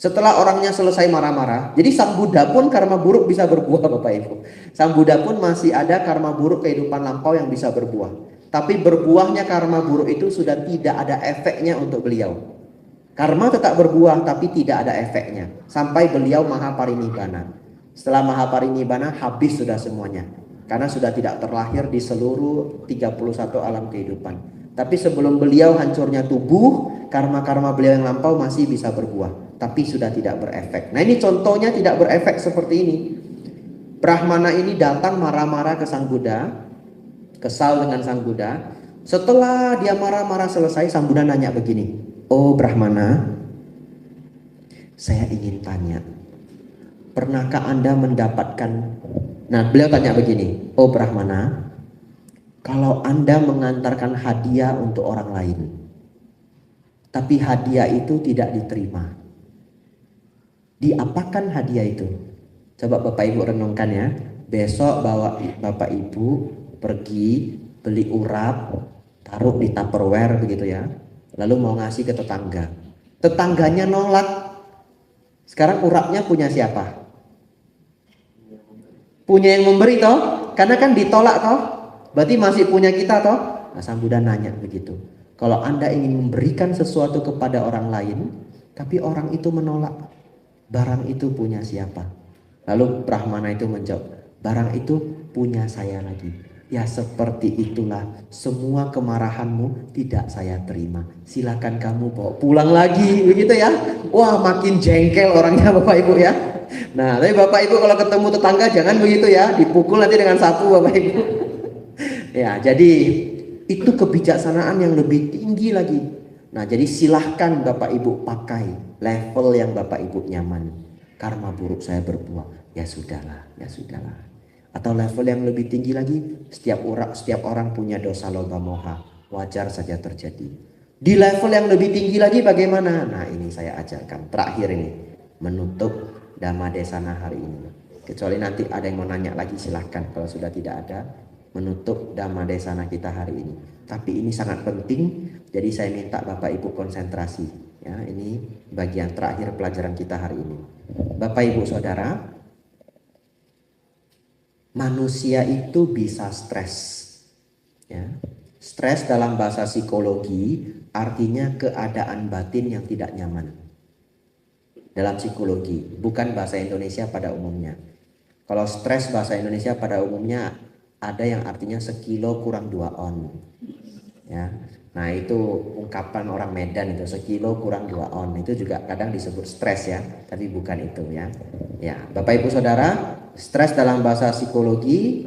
Setelah orangnya selesai marah-marah, jadi Sang Buddha pun karma buruk bisa berbuah Bapak Ibu. Sang Buddha pun masih ada karma buruk kehidupan lampau yang bisa berbuah. Tapi berbuahnya karma buruk itu sudah tidak ada efeknya untuk beliau. Karma tetap berbuah tapi tidak ada efeknya. Sampai beliau maha parinibbana. Setelah maha parinibbana habis sudah semuanya. Karena sudah tidak terlahir di seluruh 31 alam kehidupan. Tapi sebelum beliau hancurnya tubuh, karma-karma beliau yang lampau masih bisa berbuah. Tapi sudah tidak berefek. Nah ini contohnya tidak berefek seperti ini. Brahmana ini datang marah-marah ke Sang Buddha. Kesal dengan Sang Buddha. Setelah dia marah-marah selesai, Sang Buddha nanya begini. Oh Brahmana, saya ingin tanya. Pernahkah Anda mendapatkan... Nah beliau tanya begini. Oh Brahmana, kalau Anda mengantarkan hadiah untuk orang lain, tapi hadiah itu tidak diterima, diapakan hadiah itu? Coba Bapak Ibu renungkan ya. Besok bawa Bapak Ibu pergi beli urap, taruh di Tupperware begitu ya. Lalu mau ngasih ke tetangga. Tetangganya nolak. Sekarang urapnya punya siapa? Punya yang memberi toh? Karena kan ditolak toh? Berarti masih punya kita toh? Nah Sang Buddha nanya begitu. Kalau Anda ingin memberikan sesuatu kepada orang lain, tapi orang itu menolak, barang itu punya siapa? Lalu Brahmana itu menjawab, barang itu punya saya lagi. Ya seperti itulah semua kemarahanmu tidak saya terima. Silakan kamu bawa pulang lagi begitu ya. Wah makin jengkel orangnya Bapak Ibu ya. Nah tapi Bapak Ibu kalau ketemu tetangga jangan begitu ya. Dipukul nanti dengan sapu Bapak Ibu. Ya jadi itu kebijaksanaan yang lebih tinggi lagi. Nah jadi silahkan Bapak Ibu pakai level yang Bapak Ibu nyaman. Karma buruk saya berbuah. Ya sudahlah, ya sudahlah. Atau level yang lebih tinggi lagi, setiap orang punya dosa loba moha, wajar saja terjadi. Di level yang lebih tinggi lagi bagaimana? Nah ini saya ajarkan terakhir ini, menutup Dhamma Desana hari ini. Kecuali nanti ada yang mau nanya lagi silahkan. Kalau sudah tidak ada, menutup Dhamma Desana kita hari ini. Tapi ini sangat penting, jadi saya minta Bapak Ibu konsentrasi. Ya, ini bagian terakhir pelajaran kita hari ini. Bapak Ibu Saudara, manusia itu bisa stres. Ya. Stres dalam bahasa psikologi artinya keadaan batin yang tidak nyaman. Dalam psikologi, bukan bahasa Indonesia pada umumnya. Kalau stres bahasa Indonesia pada umumnya ada yang artinya sekilo kurang 2 on. Ya. Nah, itu ungkapan orang Medan itu, sekilo kurang 2 on. Itu juga kadang disebut stres ya, tapi bukan itu ya. Ya, Bapak Ibu Saudara, stres dalam bahasa psikologi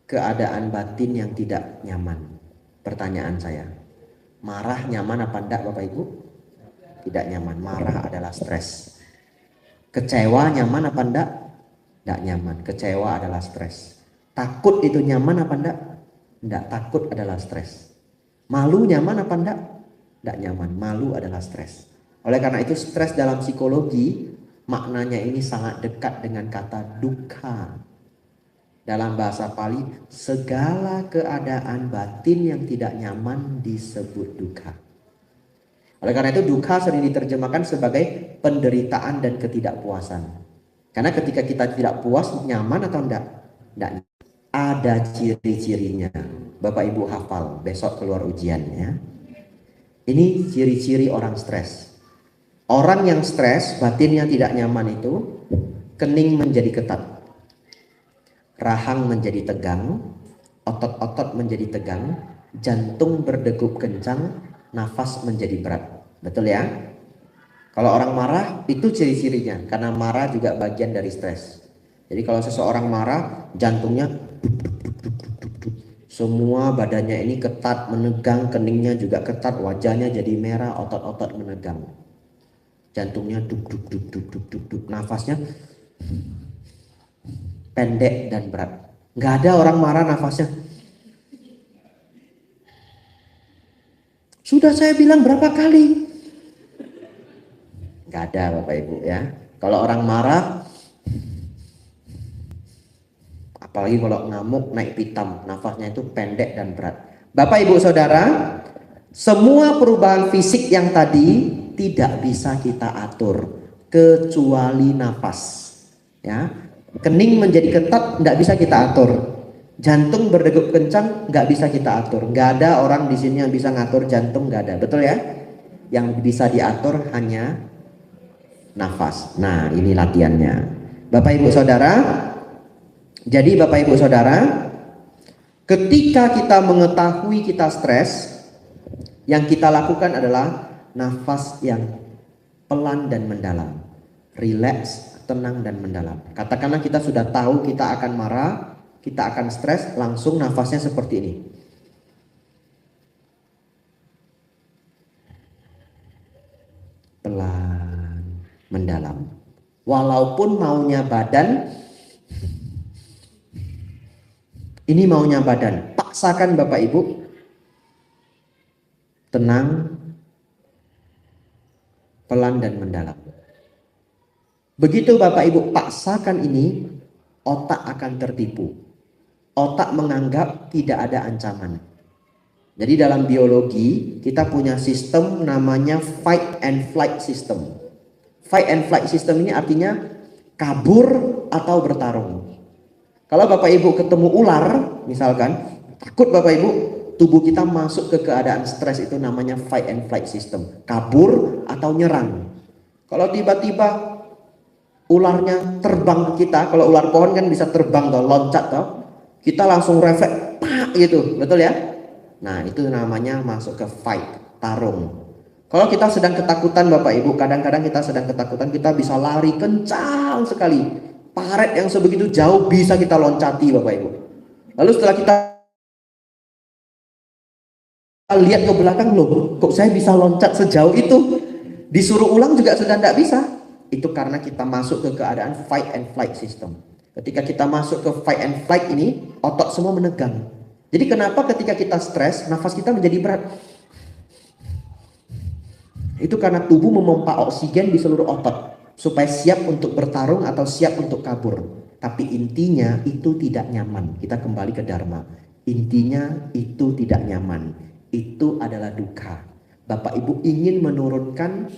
keadaan batin yang tidak nyaman. Pertanyaan saya, marah nyaman apa enggak Bapak Ibu? Tidak nyaman. Marah adalah stres. Kecewa nyaman apa enggak? Enggak nyaman. Kecewa adalah stres. Takut itu nyaman apa enggak? Enggak. Takut adalah stres. Malu nyaman apa enggak? Enggak nyaman. Malu adalah stres. Oleh karena itu stres dalam psikologi maknanya ini sangat dekat dengan kata dukkha. Dalam bahasa Pali, segala keadaan batin yang tidak nyaman disebut dukkha. Oleh karena itu dukkha sering diterjemahkan sebagai penderitaan dan ketidakpuasan. Karena ketika kita tidak puas, nyaman atau enggak? Enggak. Ada ciri-cirinya. Bapak Ibu hafal, besok keluar ujiannya. Ini ciri-ciri orang stres. Orang yang stres, batinnya tidak nyaman itu, kening menjadi ketat. Rahang menjadi tegang, otot-otot menjadi tegang, jantung berdegup kencang, nafas menjadi berat. Betul ya? Kalau orang marah itu ciri-cirinya, karena marah juga bagian dari stres. Jadi kalau seseorang marah, jantungnya semua badannya ini ketat, menegang, keningnya juga ketat, wajahnya jadi merah, otot-otot menegang. Jantungnya duk duk duk duk duk duk duk, nafasnya pendek dan berat. Nggak ada orang marah nafasnya. Sudah saya bilang berapa kali? Nggak ada Bapak Ibu ya. Kalau orang marah, apalagi kalau ngamuk naik pitam, nafasnya itu pendek dan berat. Bapak Ibu Saudara, semua perubahan fisik yang tadi tidak bisa kita atur kecuali nafas. Ya, kening menjadi ketat nggak bisa kita atur. Jantung berdegup kencang nggak bisa kita atur. Nggak ada orang di sini yang bisa ngatur jantung, nggak ada. Betul ya? Yang bisa diatur hanya nafas. Nah, ini latihannya. Bapak Ibu Saudara, jadi Bapak Ibu Saudara, ketika kita mengetahui kita stres, yang kita lakukan adalah nafas yang pelan dan mendalam. Rileks, tenang dan mendalam. Katakanlah kita sudah tahu kita akan marah, kita akan stres, langsung nafasnya seperti ini. Pelan, mendalam. Walaupun maunya badan, ini maunya badan, paksakan Bapak Ibu, tenang, pelan dan mendalam. Begitu Bapak Ibu paksakan ini, otak akan tertipu. Otak menganggap tidak ada ancaman. Jadi dalam biologi kita punya sistem namanya fight and flight system. Fight and flight system ini artinya kabur atau bertarung. Kalau Bapak Ibu ketemu ular misalkan, takut Bapak Ibu, tubuh kita masuk ke keadaan stres, itu namanya fight and flight system. Kabur atau nyerang. Kalau tiba-tiba ularnya terbang ke kita, kalau ular pohon kan bisa terbang atau loncat toh, kita langsung refleks gitu, betul ya? Nah, itu namanya masuk ke fight, tarung. Kalau kita sedang ketakutan Bapak Ibu, kadang-kadang kita sedang ketakutan, kita bisa lari kencang sekali. Paret yang sebegitu jauh bisa kita loncati Bapak Ibu. Lalu setelah kita lihat ke belakang, loh kok saya bisa loncat sejauh itu? Disuruh ulang juga sudah tidak bisa. Itu karena kita masuk ke keadaan fight and flight system. Ketika kita masuk ke fight and flight ini, otot semua menegang. Jadi kenapa ketika kita stres, nafas kita menjadi berat? Itu karena tubuh memompa oksigen di seluruh otot supaya siap untuk bertarung atau siap untuk kabur. Tapi intinya itu tidak nyaman. Kita kembali ke Dharma. Intinya itu tidak nyaman. Itu adalah dukkha. Bapak Ibu ingin menurunkan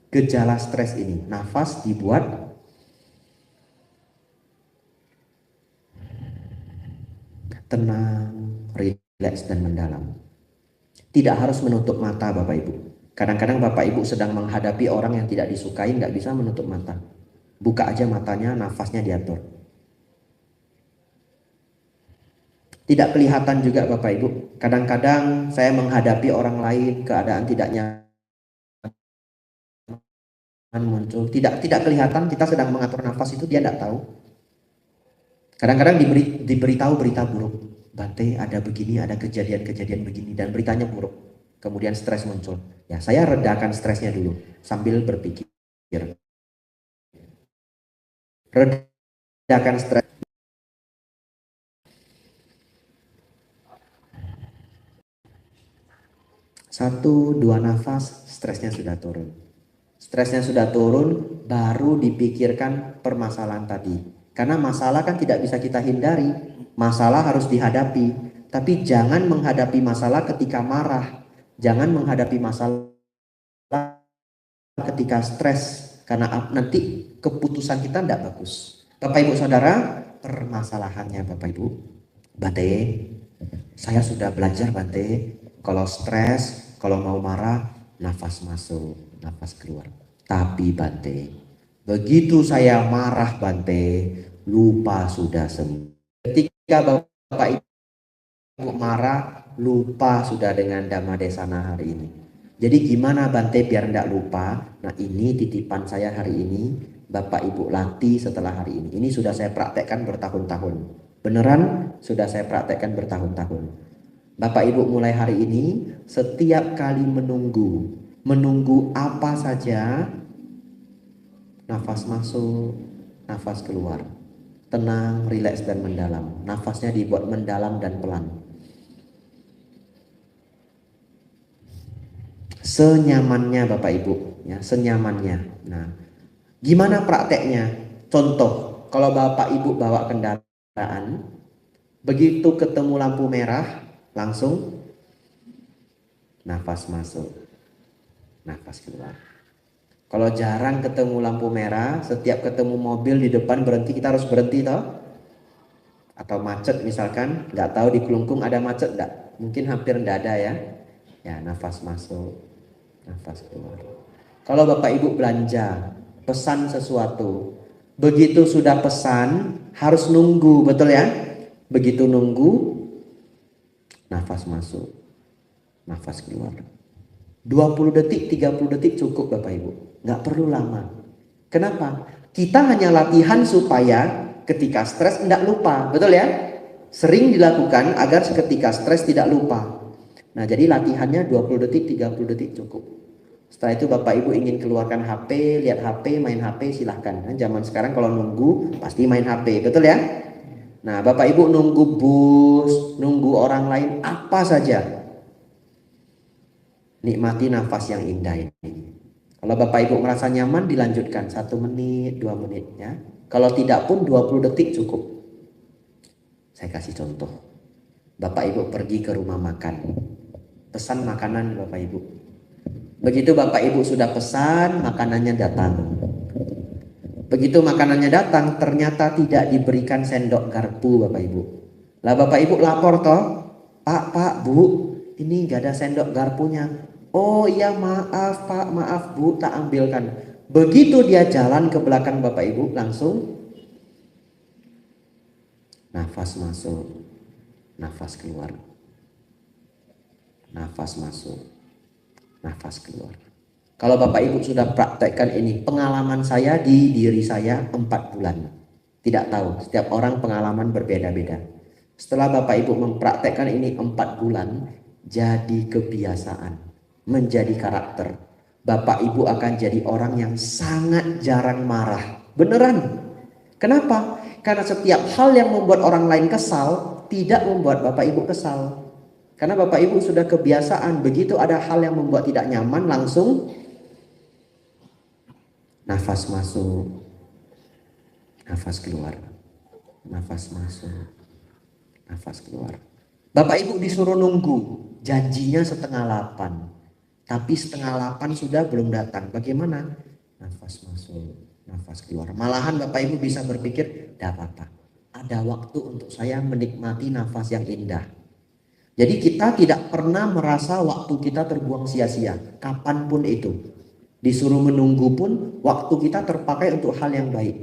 gejala stres ini. Nafas dibuat tenang, rileks dan mendalam. Tidak harus menutup mata Bapak Ibu. Kadang-kadang Bapak Ibu sedang menghadapi orang yang tidak disukai, nggak bisa menutup mata. Buka aja matanya, nafasnya diatur. Tidak kelihatan juga Bapak Ibu. Kadang-kadang saya menghadapi orang lain, keadaan tidak nyaman muncul. Tidak kelihatan kita sedang mengatur nafas itu, dia tidak tahu. Kadang-kadang diberitahu berita buruk. Bante ada begini, ada kejadian-kejadian begini, dan beritanya buruk. Kemudian stres muncul. Ya, saya redakan stresnya dulu sambil berpikir. Redakan stres. 1-2 nafas, stresnya sudah turun. Stresnya sudah turun, baru dipikirkan permasalahan tadi. Karena masalah kan tidak bisa kita hindari. Masalah harus dihadapi. Tapi jangan menghadapi masalah ketika marah. Jangan menghadapi masalah ketika stres. Karena nanti keputusan kita tidak bagus. Bapak Ibu Saudara, permasalahannya Bapak Ibu. Bante, saya sudah belajar Bante. Kalau stres, kalau mau marah, nafas masuk, nafas keluar. Tapi Bante, begitu saya marah Bante, lupa sudah sembuh. Ketika Bapak Ibu marah, lupa sudah dengan Dhamma Desana hari ini. Jadi gimana Bante biar tidak lupa? Nah ini titipan saya hari ini, Bapak Ibu latih setelah hari ini. Ini sudah saya praktekkan bertahun-tahun. Beneran sudah saya praktekkan bertahun-tahun. Bapak Ibu mulai hari ini setiap kali menunggu apa saja, nafas masuk, nafas keluar, tenang, rileks dan mendalam. Nafasnya dibuat mendalam dan pelan, senyamannya Bapak Ibu, ya senyamannya. Nah, gimana prakteknya? Contoh, kalau Bapak Ibu bawa kendaraan, begitu ketemu lampu merah, langsung nafas masuk, nafas keluar. Kalau jarang ketemu lampu merah, setiap ketemu mobil di depan berhenti, kita harus berhenti toh? Atau macet misalkan, nggak tahu di Kelungkung ada macet nggak? Mungkin hampir nggak ada ya. Ya, nafas masuk, nafas keluar. Kalau Bapak Ibu belanja, pesan sesuatu, begitu sudah pesan harus nunggu, betul ya? Begitu nunggu, nafas masuk, nafas keluar. 20 detik, 30 detik cukup Bapak Ibu. Nggak perlu lama. Kenapa? Kita hanya latihan supaya ketika stres tidak lupa, betul ya? Sering dilakukan agar ketika stres tidak lupa. Nah jadi latihannya 20 detik, 30 detik cukup. Setelah itu Bapak Ibu ingin keluarkan HP, lihat HP, main HP silahkan. Nah, zaman sekarang kalau nunggu pasti main HP, betul ya? Nah Bapak Ibu nunggu bus, nunggu orang lain, apa saja, nikmati nafas yang indah ini. Kalau Bapak Ibu merasa nyaman dilanjutkan 1 menit, 2 menit ya. Kalau tidak pun 20 detik cukup. Saya kasih contoh. Bapak Ibu pergi ke rumah makan. Pesan makanan Bapak Ibu. Begitu Bapak Ibu sudah pesan, makanannya datang. Begitu makanannya datang, ternyata tidak diberikan sendok garpu Bapak Ibu. Lah Bapak Ibu lapor toh, Pak, Bu, ini gak ada sendok garpunya. Oh iya maaf Pak, maaf Bu, tak ambilkan. Begitu dia jalan ke belakang Bapak Ibu, langsung nafas masuk, nafas keluar. Nafas masuk, nafas keluar. Kalau Bapak Ibu sudah praktekkan ini, pengalaman saya di diri saya 4 bulan. Tidak tahu, setiap orang pengalaman berbeda-beda. Setelah Bapak Ibu mempraktekkan ini 4 bulan, jadi kebiasaan, menjadi karakter. Bapak Ibu akan jadi orang yang sangat jarang marah. Beneran. Kenapa? Karena setiap hal yang membuat orang lain kesal, tidak membuat Bapak Ibu kesal. Karena Bapak Ibu sudah kebiasaan, begitu ada hal yang membuat tidak nyaman, langsung nafas masuk, nafas keluar, nafas masuk, nafas keluar. Bapak Ibu disuruh nunggu, janjinya 7:30. Tapi setengah 8 sudah belum datang. Bagaimana? Nafas masuk, nafas keluar. Malahan Bapak Ibu bisa berpikir, tidak apa-apa. Ada waktu untuk saya menikmati nafas yang indah. Jadi kita tidak pernah merasa waktu kita terbuang sia-sia. Kapanpun itu. Disuruh menunggu pun waktu kita terpakai untuk hal yang baik.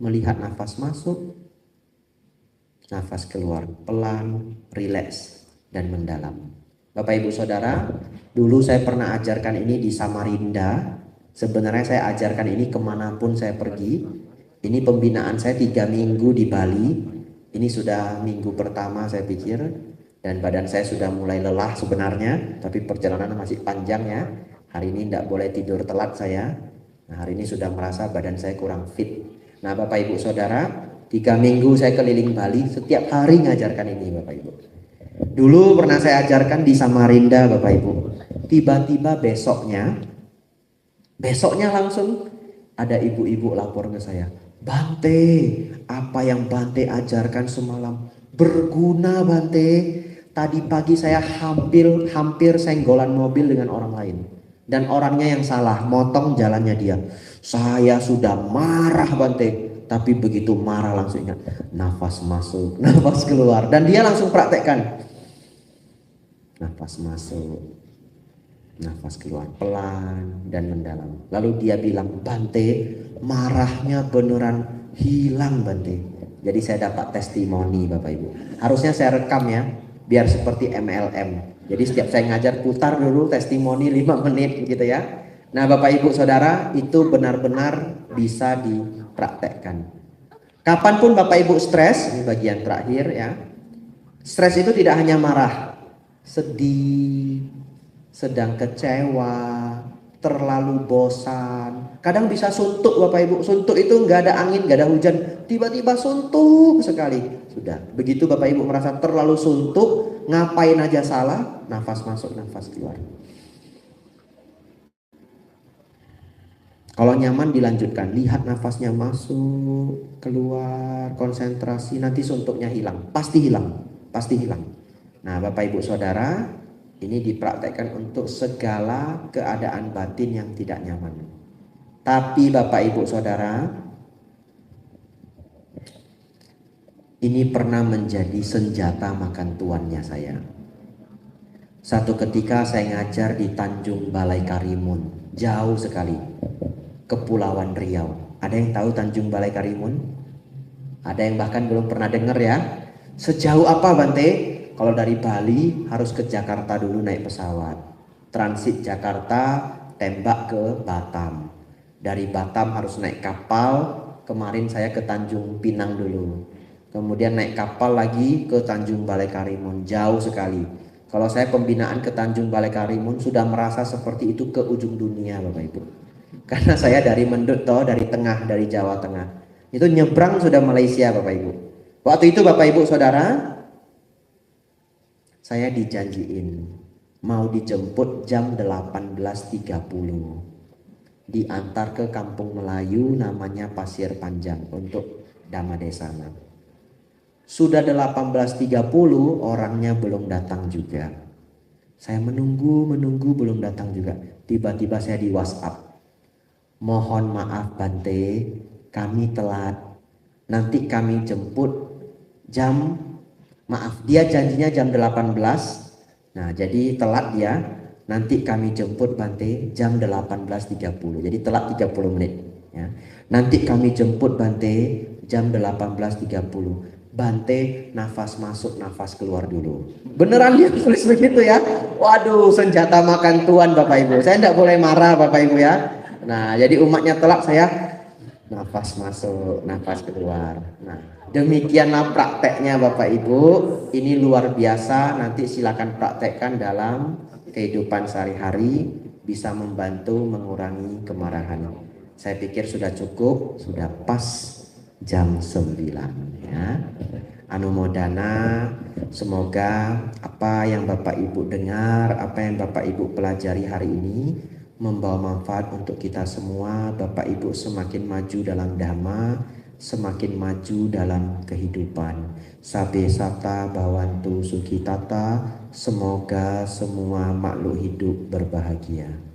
Melihat nafas masuk, nafas keluar. Pelan, rileks, dan mendalam. Bapak Ibu Saudara, dulu saya pernah ajarkan ini di Samarinda. Sebenarnya saya ajarkan ini kemanapun saya pergi. Ini pembinaan saya 3 minggu di Bali. Ini sudah minggu pertama saya pikir. Dan badan saya sudah mulai lelah sebenarnya. Tapi perjalanan masih panjang ya. Hari ini tidak boleh tidur telat saya. Nah, hari ini sudah merasa badan saya kurang fit. Nah Bapak Ibu Saudara, 3 minggu saya keliling Bali. Setiap hari ngajarkan ini Bapak Ibu. Dulu pernah saya ajarkan di Samarinda Bapak Ibu. Tiba-tiba besoknya langsung ada ibu-ibu lapor ke saya. Bante, apa yang Bante ajarkan semalam berguna Bante. Tadi pagi saya hampir senggolan mobil dengan orang lain. Dan orangnya yang salah, motong jalannya dia. Saya sudah marah Bante. Tapi begitu marah langsung ingat, nafas masuk, nafas keluar. Dan dia langsung praktekkan. Nafas masuk, nafas keluar pelan dan mendalam. Lalu dia bilang, Bante, marahnya beneran hilang Bante. Jadi saya dapat testimoni Bapak Ibu. Harusnya saya rekam ya, biar seperti MLM. Jadi setiap saya ngajar putar dulu testimoni 5 menit gitu ya. Nah Bapak Ibu Saudara, itu benar-benar bisa dipraktekkan. Kapanpun Bapak Ibu stres, ini bagian terakhir ya. Stres itu tidak hanya marah, sedih, sedang kecewa, terlalu bosan. Kadang bisa suntuk Bapak Ibu. Suntuk itu nggak ada angin, nggak ada hujan, tiba-tiba suntuk sekali. Sudah, begitu Bapak Ibu merasa terlalu suntuk, ngapain aja salah, nafas masuk, nafas keluar. Kalau nyaman dilanjutkan, lihat nafasnya masuk, keluar, konsentrasi, nanti suntuknya hilang, pasti hilang, pasti hilang. Nah Bapak Ibu Saudara, ini dipraktekkan untuk segala keadaan batin yang tidak nyaman. Tapi Bapak Ibu Saudara, ini pernah menjadi senjata makan tuannya saya. Satu ketika saya ngajar di Tanjung Balai Karimun, jauh sekali, Kepulauan Riau. Ada yang tahu Tanjung Balai Karimun? Ada yang bahkan belum pernah dengar ya? Sejauh apa Bante? Kalau dari Bali harus ke Jakarta dulu naik pesawat. Transit Jakarta, tembak ke Batam. Dari Batam harus naik kapal. Kemarin saya ke Tanjung Pinang dulu. Kemudian naik kapal lagi ke Tanjung Balai Karimun. Jauh sekali. Kalau saya pembinaan ke Tanjung Balai Karimun sudah merasa seperti itu ke ujung dunia Bapak Ibu. Karena saya dari Mendut toh, dari tengah, dari Jawa Tengah. Itu nyebrang sudah Malaysia Bapak Ibu. Waktu itu Bapak Ibu Saudara, saya dijanjiin mau dijemput jam 18.30. Diantar ke kampung Melayu namanya Pasir Panjang untuk Damadesana. Sudah 18.30 orangnya belum datang juga. Saya menunggu belum datang juga. Tiba-tiba saya di WhatsApp. Mohon maaf Bante, kami telat. Nanti kami jemput jam, maaf dia janjinya jam 18. Nah jadi telat dia. Nanti kami jemput Bante jam 18.30. Jadi telat 30 menit ya. Nanti kami jemput Bante jam 18.30. Bante nafas masuk nafas keluar dulu. Beneran dia tulis begitu ya. Waduh, senjata makan tuan Bapak Ibu. Saya tidak boleh marah Bapak Ibu ya. Nah jadi umatnya telat, saya nafas masuk nafas keluar. Nah demikianlah prakteknya Bapak Ibu. Ini luar biasa. Nanti silakan praktekkan dalam kehidupan sehari-hari, bisa membantu mengurangi kemarahan. Saya pikir sudah cukup, sudah pas jam 9 ya. Anumodana, semoga apa yang Bapak Ibu dengar, apa yang Bapak Ibu pelajari hari ini membawa manfaat untuk kita semua. Bapak Ibu semakin maju dalam dhamma, semakin maju dalam kehidupan. Sabe Sata Bhawantu Sukhitata, semoga semua makhluk hidup berbahagia.